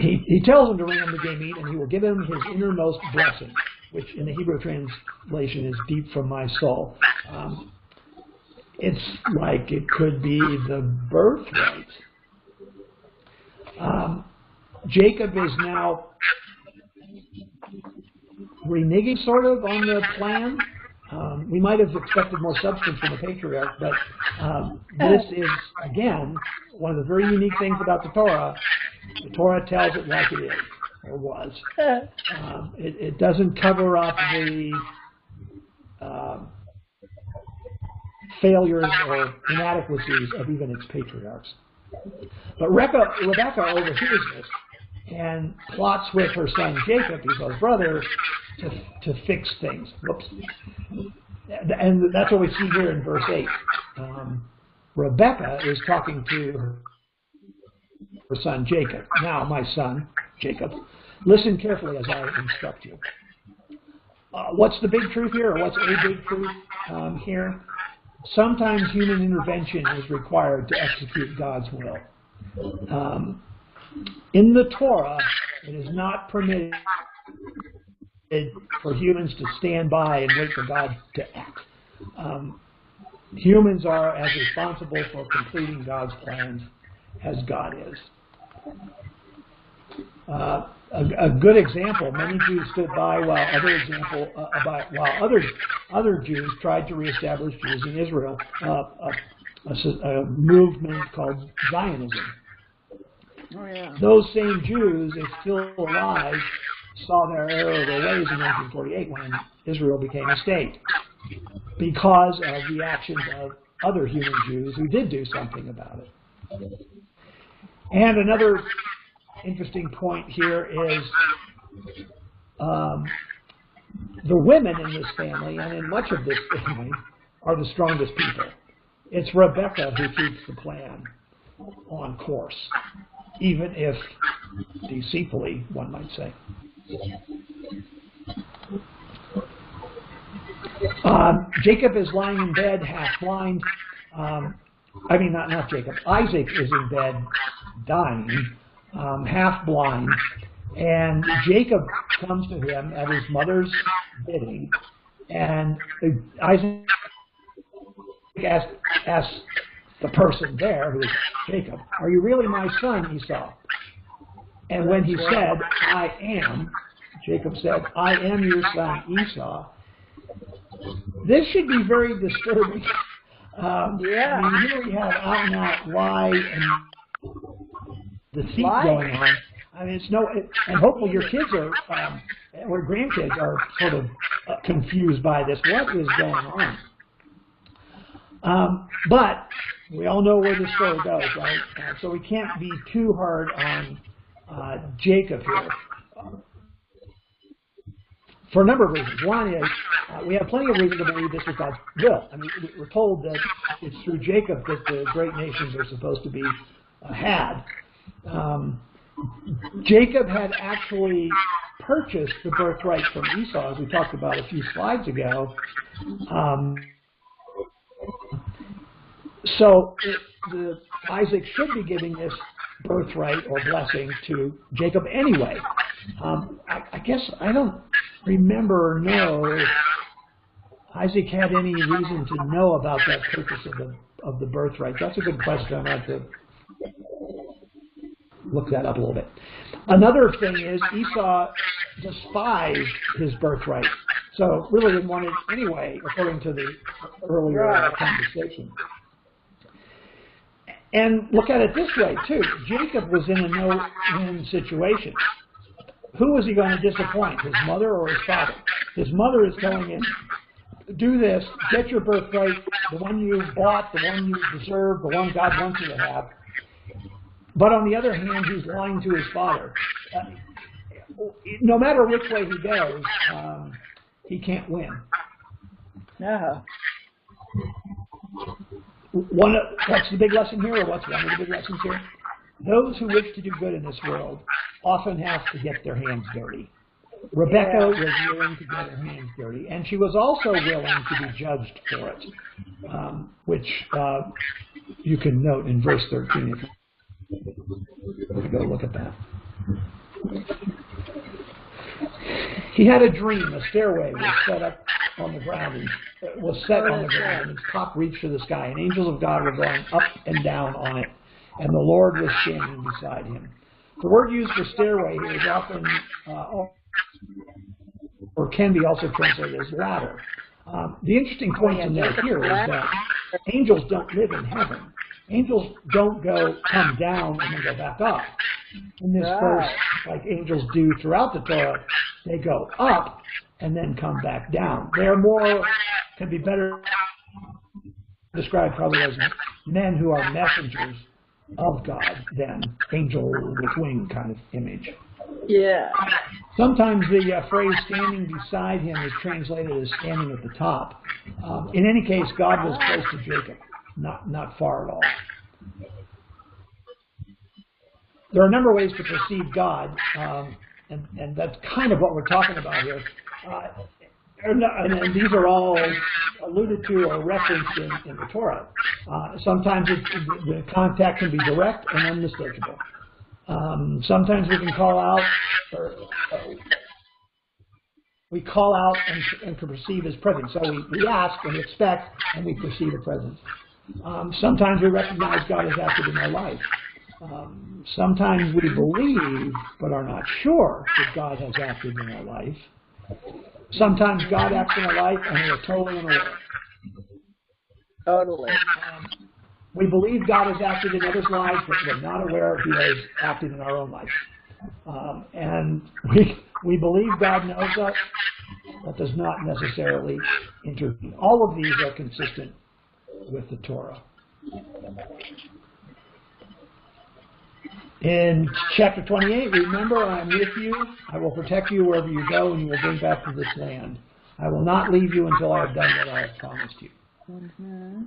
He tells him to bring him the game meat, and he will give him his innermost blessing, which in the Hebrew translation is deep from my soul. It's like it could be the birthright. Jacob is now reneging sort of on the plan. We might have expected more substance from the patriarch, but this is, again, one of the very unique things about the Torah. The Torah tells it like it is, or was. It doesn't cover up the failures or inadequacies of even its patriarchs. But Rebekah overhears this and plots with her son Jacob, Esau's brother, to fix things. Whoops. And that's what we see here in verse 8. Rebekah is talking to son Jacob. Now, my son, Jacob, listen carefully as I instruct you. What's the big truth here, or what's a big truth here? Sometimes human intervention is required to execute God's will. In the Torah, it is not permitted for humans to stand by and wait for God to act. Humans are as responsible for completing God's plans as God is. A good example: many Jews stood by while other Jews tried to reestablish Jews in Israel. A movement called Zionism. Oh, yeah. Those same Jews, if still alive, saw their error of their ways in 1948 when Israel became a state, because of the actions of other human Jews who did do something about it. And another interesting point here is the women in this family, and in much of this family, are the strongest people. It's Rebecca who keeps the plan on course, even if deceitfully, one might say. Jacob is lying in bed, half blind. Not Jacob. Isaac is in bed, dying, half blind, and Jacob comes to him at his mother's bidding, and Isaac asks the person there, who is Jacob, "Are you really my son, Esau?" And when he said, "I am," Jacob said, "I am your son, Esau." This should be very disturbing. Here we have out and out lie and deceit going on. And hopefully your kids are, or grandkids are sort of confused by this. What is going on? But we all know where the story goes, right? So we can't be too hard on Jacob here. For a number of reasons. One is we have plenty of reason to believe this was God's will. We're told that it's through Jacob that the great nations are supposed to be had. Jacob had actually purchased the birthright from Esau, as we talked about a few slides ago. So Isaac should be giving this birthright or blessing to Jacob anyway. I guess I don't remember or know if Isaac had any reason to know about that purchase of the birthright. That's a good question. I'm going to have to look that up a little bit. Another thing is Esau despised his birthright, so really didn't want it anyway, according to the earlier conversation. And look at it this way, too. Jacob was in a no-win situation. Who was he going to disappoint, his mother or his father? His mother is telling him, do this, get your birthright, the one you bought, the one you deserve, the one God wants you to have. But on the other hand, he's lying to his father. No matter which way he goes, he can't win. No. What's the big lesson here, or what's one of the big lessons here? Those who wish to do good in this world often have to get their hands dirty. Rebecca was willing to get her hands dirty, and she was also willing to be judged for it, which you can note in verse 13 if you go look at that. He had a dream. A stairway was set up on the ground, and its top reached to the sky, and angels of God were going up and down on it, and the Lord was standing beside him. The word used for stairway here is often, or can be also translated as ladder. The interesting point to note here is that angels don't live in heaven. Angels don't come down and then go back up. In this verse, like angels do throughout the Torah, they go up and then come back down. They're can be better described probably as men who are messengers of God than angel with wing kind of image. Yeah. Sometimes the phrase standing beside him is translated as standing at the top. In any case, God was close to Jacob, not far at all. there are a number of ways to perceive God, and that's kind of what we're talking about here. And these are all alluded to or referenced in the Torah. Sometimes the contact can be direct and unmistakable. Sometimes we can call out, and can perceive His presence. So we ask and expect, and we perceive a presence. Sometimes we recognize God has acted in our life. Sometimes we believe but are not sure that God has acted in our life. Sometimes God acts in our life and we are totally unaware. Totally. We believe God has acted in others' lives, but we're not aware He has acted in our own life. And we believe God knows us, but does not necessarily intervene. All of these are consistent with the Torah. In chapter 28, remember, I am with you. I will protect you wherever you go, and you will bring back to this land. I will not leave you until I have done what I have promised you. Mm-hmm.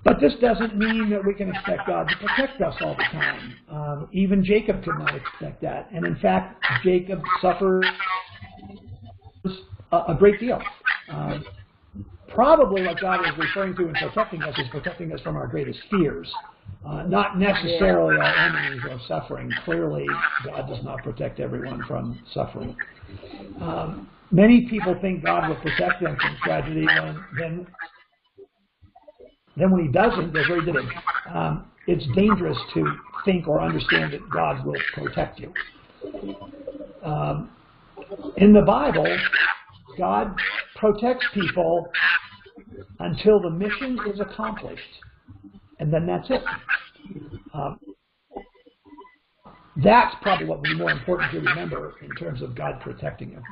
But this doesn't mean that we can expect God to protect us all the time. Even Jacob could not expect that. And in fact, Jacob suffers a great deal. Probably what God is referring to in protecting us is protecting us from our greatest fears. Not necessarily our enemies or suffering. Clearly, God does not protect everyone from suffering. Many people think God will protect them from tragedy, then when He doesn't, they're very different. It's dangerous to think or understand that God will protect you. In the Bible, God protects people until the mission is accomplished, and then that's it. That's probably what would be more important to remember in terms of God protecting you.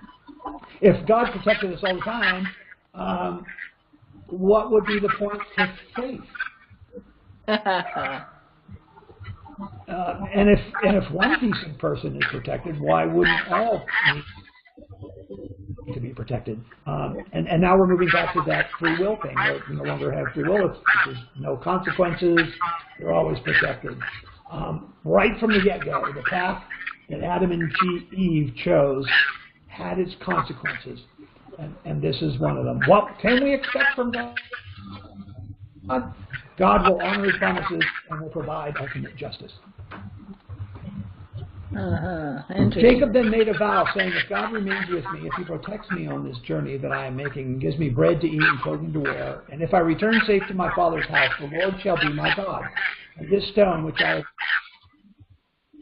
If God protected us all the time, what would be the point of faith? And if one decent person is protected, why wouldn't all need to be protected? And now we're moving back to that free will thing. We no longer have free will. There's no consequences. You're always protected. Right from the get-go, the path that Adam and Eve chose had its consequences. And this is one of them. What can we expect from God? God will honor His promises and will provide ultimate justice. Jacob then made a vow, saying, if God remains with me, if He protects me on this journey that I am making, and gives me bread to eat and clothing to wear, and if I return safe to my father's house, the Lord shall be my God. And this stone which I have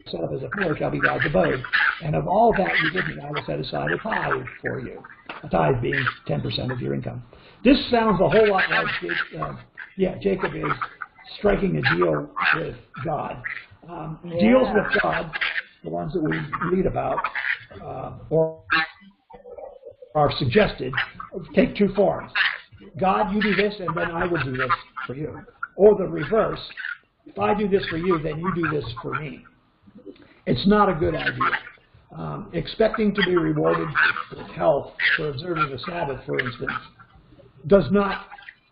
set up as a pillar shall be God's abode. And of all that you give me, I will set aside a tithe for you. A tithe being 10% of your income. This sounds a whole lot like Jacob is striking a deal with God. Deals with God, the ones that we read about, or are suggested, take two forms. God, you do this, and then I will do this for you. Or the reverse. If I do this for you, then you do this for me. It's not a good idea. Expecting to be rewarded with health for observing the Sabbath, for instance,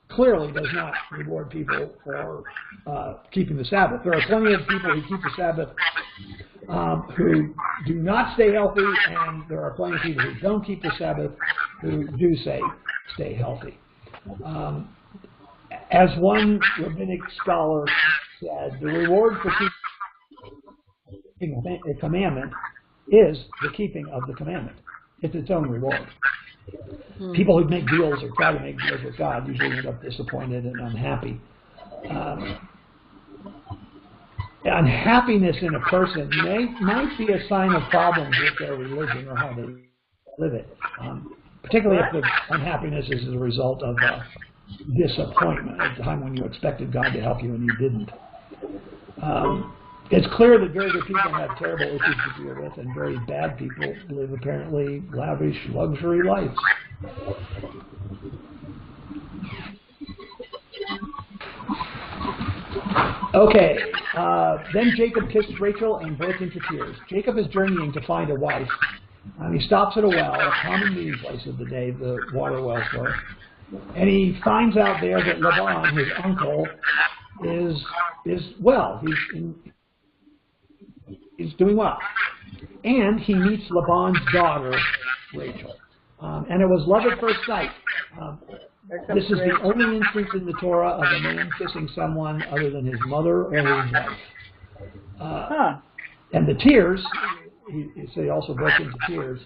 clearly does not reward people for keeping the Sabbath. There are plenty of people who keep the Sabbath who do not stay healthy, and there are plenty of people who don't keep the Sabbath who do stay healthy. As one rabbinic scholar said, the reward for keeping a commandment is the keeping of the commandment. It's its own reward. People who make deals or try to make deals with God usually end up disappointed and unhappy. Unhappiness in a person might be a sign of problems with their religion or how they live it, particularly if the unhappiness is a result of disappointment at the time when you expected God to help you and He didn't. It's clear that very good people have terrible issues to deal with, and very bad people live apparently lavish luxury lives. Okay, then Jacob kissed Rachel and burst into tears. Jacob is journeying to find a wife. He stops at a well, a common meeting place of the day, the water wells were, and he finds out there that Laban, his uncle, is well. is doing well. And he meets Laban's daughter, Rachel. And it was love at first sight. This is the only instance in the Torah of a man kissing someone other than his mother or his wife. And the tears, he also broke into tears,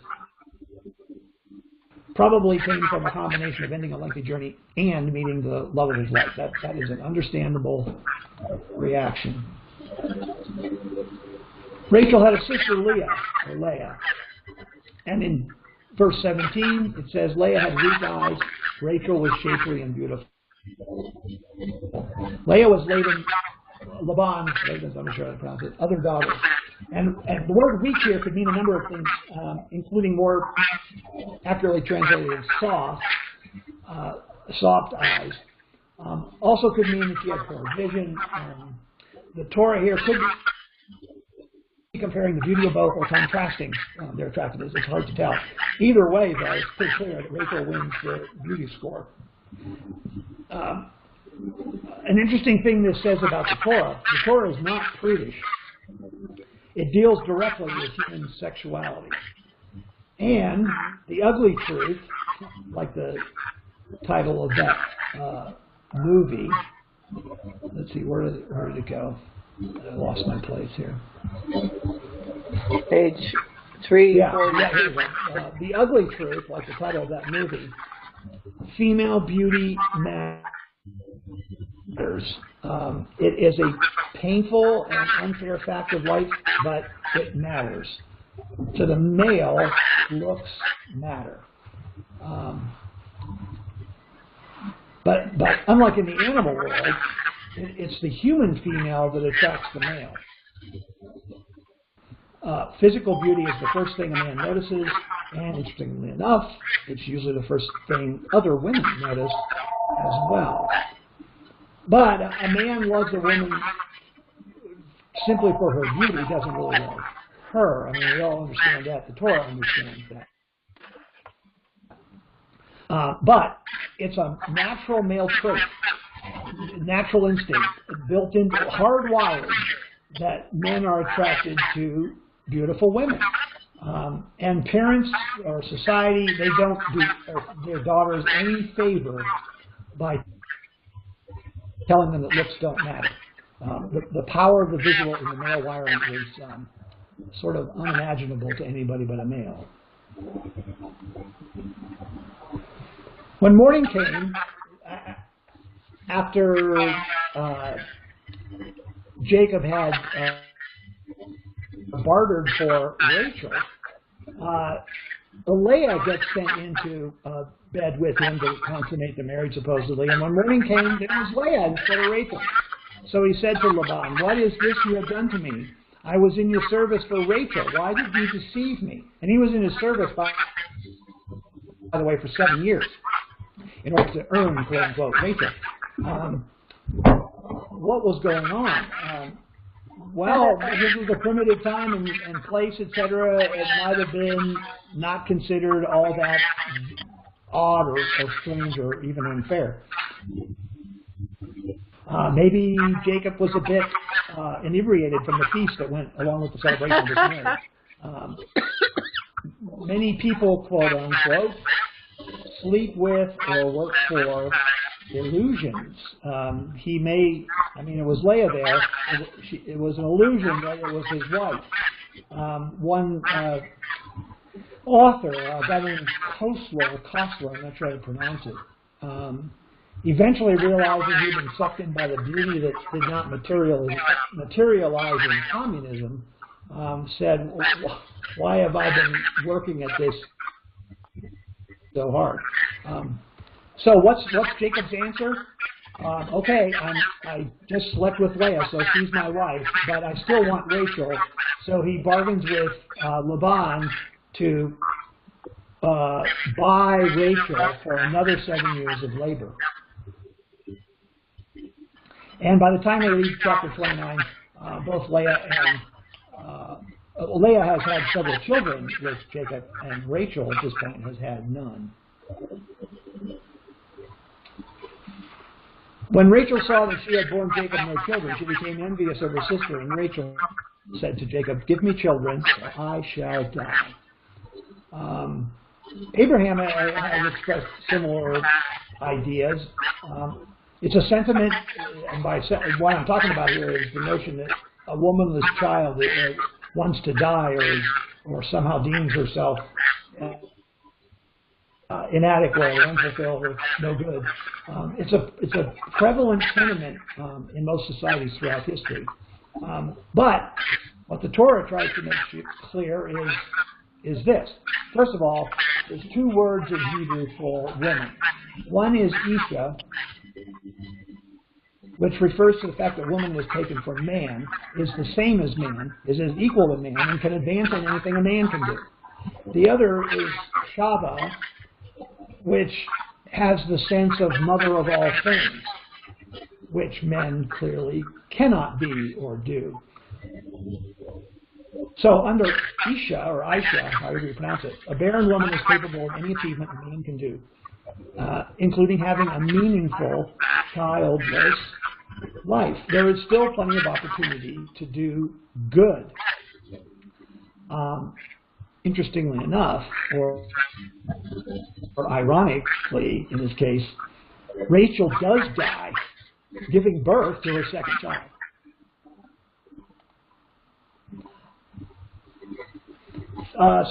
probably came from a combination of ending a lengthy journey and meeting the love of his life. That is an understandable reaction. Rachel had a sister, Leah. And in verse 17, it says, Leah had weak eyes, Rachel was shapely and beautiful. Leah was Laban's, I'm not sure how to pronounce it, other daughter. And the word weak here could mean a number of things, including more accurately translated as soft eyes. Also could mean that she had poor vision. The Torah here could be comparing the beauty of both or contrasting their attractiveness. It's hard to tell. Either way, though, it's pretty clear that Rachel wins the beauty score. An interesting thing this says about the Torah is not prudish. It deals directly with human sexuality. And the ugly truth, like the title of that movie, let's see, where did it go? I lost my place here. Page 3. Yeah, here we go. The ugly truth, like the title of that movie, female beauty matters. It is a painful and unfair fact of life, but it matters. To the male, looks matter. But unlike in the animal world, it's the human female that attracts the male. Physical beauty is the first thing a man notices, and interestingly enough, it's usually the first thing other women notice as well. But a man loves a woman simply for her beauty, doesn't really love her. I mean, we all understand that. The Torah understands that. But it's a natural male trait, natural instinct, built into, hardwired, that men are attracted to beautiful women. And parents or society, they don't do their daughters any favor by telling them that looks don't matter. The power of the visual in the male wiring is sort of unimaginable to anybody but a male. When morning came, after Jacob had bartered for Rachel, Leah gets sent into bed with him to consummate the marriage, supposedly. And when morning came, there was Leah instead of Rachel. So he said to Laban, "What is this you have done to me? I was in your service for Rachel. Why did you deceive me?" And he was in his service, by the way, for 7 years in order to earn, quote unquote, Rachel. What was going on? Well, this was a primitive time and place, etc. It might have been not considered all that odd or strange or even unfair. Maybe Jacob was a bit inebriated from the feast that went along with the celebration of his marriage. Many people, quote unquote, sleep with or work for illusions. It was Leah there. It was an illusion that it was his wife. One author, a guy named Kostler, I'm not sure how to pronounce it, eventually realizing he'd been sucked in by the beauty that did not materialize in communism, said, "Why have I been working at this so hard?" So what's Jacob's answer? Okay, I just slept with Leah, so she's my wife, but I still want Rachel. So he bargains with Laban to buy Rachel for another 7 years of labor. And by the time they reach chapter 29, both Leah and Leah has had several children with Jacob, and Rachel at this point has had none. When Rachel saw that she had borne Jacob no children, she became envious of her sister, and Rachel said to Jacob, "Give me children, or I shall die." Abraham has expressed similar ideas. It's a sentiment, and what I'm talking about here is the notion that a womanless child wants to die or somehow deems herself inadequate or unfulfilled or no good. It's a prevalent sentiment in most societies throughout history. But what the Torah tries to make clear is this. First of all, there's two words in Hebrew for women. One is Isha, which refers to the fact that woman was taken from man, is the same as man, is equal to man, and can advance in anything a man can do. The other is Shava, which has the sense of mother of all things, which men clearly cannot be or do. So under Isha, or Aisha, however you pronounce it, a barren woman is capable of any achievement a man can do, including having a meaningful, childless life. There is still plenty of opportunity to do good. Interestingly enough, or ironically in this case, Rachel does die giving birth to her second child.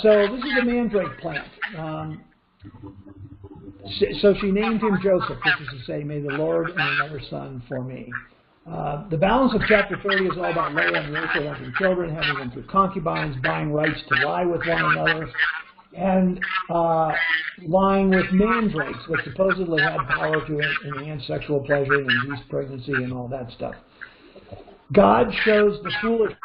So this is a mandrake plant. So she named him Joseph, which is to say, "May the Lord and another son for me." The balance of chapter 30 is all about Leah and Rachel having children, having them through concubines, buying rights to lie with one another, and lying with mandrakes, which supposedly had power to enhance sexual pleasure and induce pregnancy and all that stuff. God shows the foolishness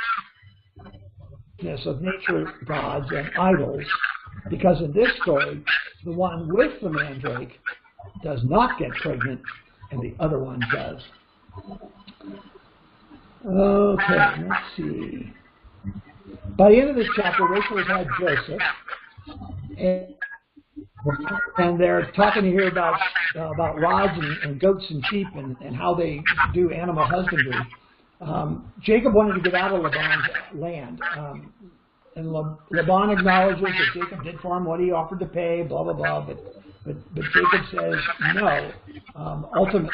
of nature gods and idols, because in this story, the one with the mandrake does not get pregnant, and the other one does. Okay, let's see. By the end of this chapter, Rachel has had Joseph, and they're talking here about rods and goats and sheep and how they do animal husbandry. Jacob wanted to get out of Laban's land, and Laban acknowledges that Jacob did for him what he offered to pay, blah blah blah. But Jacob says no. Ultimately,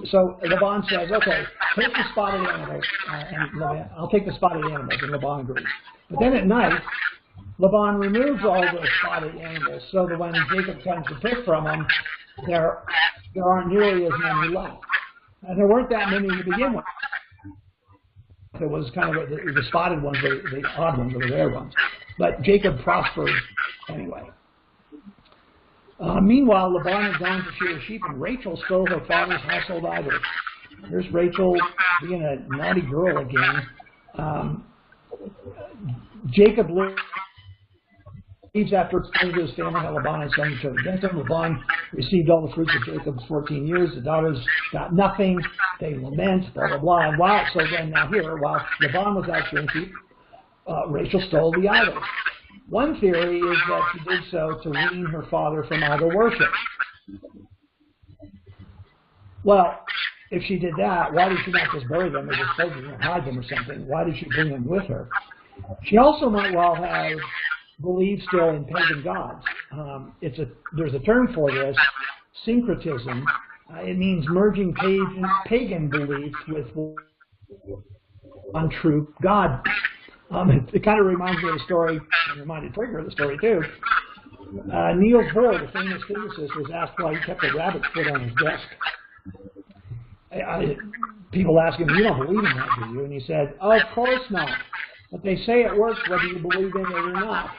so Laban says, "Okay, take the spotted animals, and I'll take the spotted animals," and Laban agrees. But then at night, Laban removes all the spotted animals, so that when Jacob comes to pick from them, there aren't nearly as many left. And there weren't that many to begin with. It was kind of the spotted ones, the odd ones, or the rare ones. But Jacob prospered anyway. Meanwhile, Laban had gone to shear sheep, and Rachel stole her father's household idols. Here's Rachel being a naughty girl again. Jacob leaves after explaining to his family how Laban had sown each other against him. Laban received all the fruits of Jacob's 14 years. The daughters got nothing. They lament, blah, blah, blah. And while Laban was out shearing sheep, Rachel stole the idols. One theory is that she did so to wean her father from idol worship. Well, if she did that, why did she not just bury them or dispose of them or hide them or something? Why did she bring them with her? She also might well have believed still in pagan gods. There's a term for this, syncretism. It means merging pagan beliefs with one true God. It kind of reminds me of the story, and reminded Trigger of the story too. Niels Bohr, the famous physicist, was asked why he kept a rabbit's foot on his desk. People ask him, "You don't believe in that, do you?" And he said, "Oh, of course not. But they say it works whether you believe in it or not."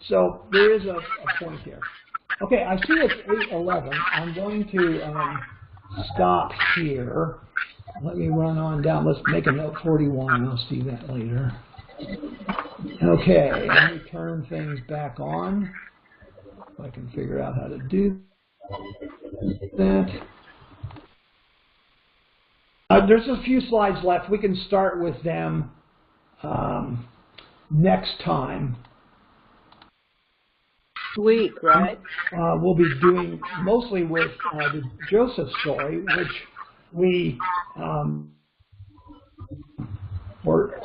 So there is a point here. Okay, I see it's 8:11. I'm going to stop here. Let me run on down. Let's make a note 41. I'll see that later. Okay, let me turn things back on. If I can figure out how to do that. There's a few slides left. We can start with them next time. Week, right? We'll be doing mostly with the Joseph story, which we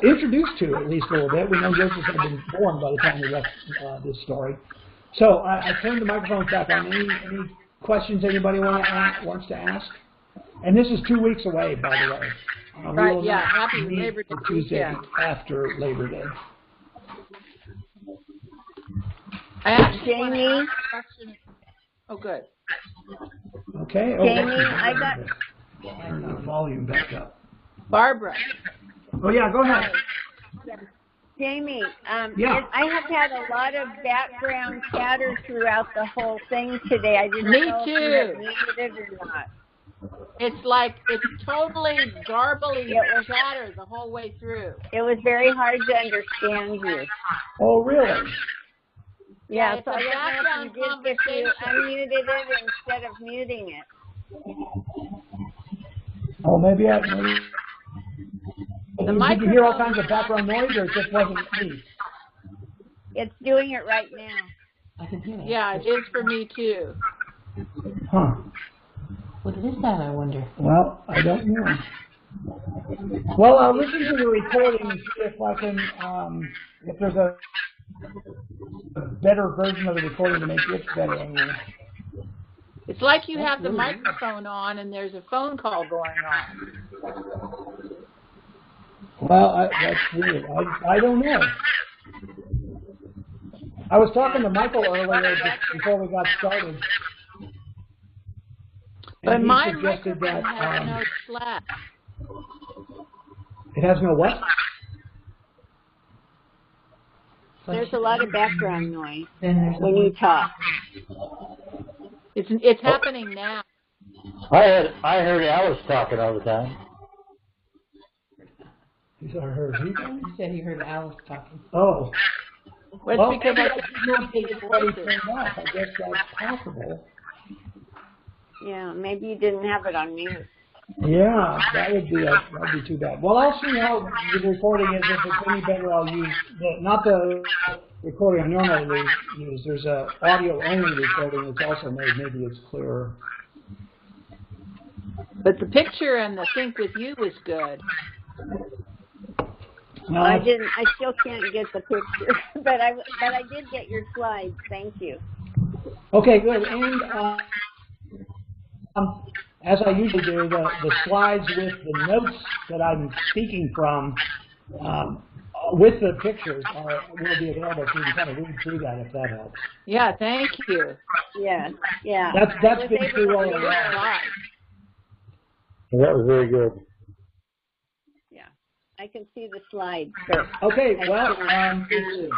introduced to at least a little bit. We know Joseph had been born by the time we left this story. So I turned the microphones back on. Any questions anybody wants to ask? And this is 2 weeks away, by the way. Right, yeah, happy Labor Day Tuesday weekend. after Labor Day. I actually want to Jamie? ask a question. Oh, good. Okay. Jamie, I got- Turn the volume back up. Barbara. Oh, yeah, go ahead. Jamie, Yeah. I have had a lot of background chatter throughout the whole thing today. I didn't Me know if you too. had muted it or not. It's like, it's totally garbly It was- chatter the whole way through. It was very hard to understand you. Oh, really? Yeah, it's so a I don't know background if you conversation. unmuted it instead of muting it. Oh, maybe I... The Did you hear all microphone kinds of is background noise, or it just wasn't me? It's doing it right now. I can hear it. Yeah, it is for me too. Huh. What is that, I wonder? Well, I don't know. Well, I'll listen to the recording and see if I can, if there's a better version of the recording to make it better anyway. It's like you have the microphone on and there's a phone call going on. Well, that's weird. I don't know. I was talking to Michael earlier before we got started. But And he my suggested microphone that has no slack. it has no what? There's a lot of background noise Then there's when you talk. It's happening now. I heard Alice talking all the time. He heard who? He said he heard Alice talking. Oh. Well, Well, it's because I maybe can't it's his already voices. turned off. I guess that's possible. Yeah, maybe you didn't have it on mute. Yeah, that'd be too bad. Well, I'll see how the recording is. If it's any better, I'll use not the recording I normally use. There's a audio only recording that's also made. Maybe it's clearer. But the picture and the sync with you was good. Well, I still can't get the picture, but I did get your slides. Thank you. Okay, good. And as I usually do, the slides with the notes that I'm speaking from, with the pictures, will be available, so you can kind of read through that if that helps. Yeah, thank you. Yeah, yeah. That's been true all Good along. slide. That was very good. Yeah, I can see the slides. But Okay, I well, can't- see you soon.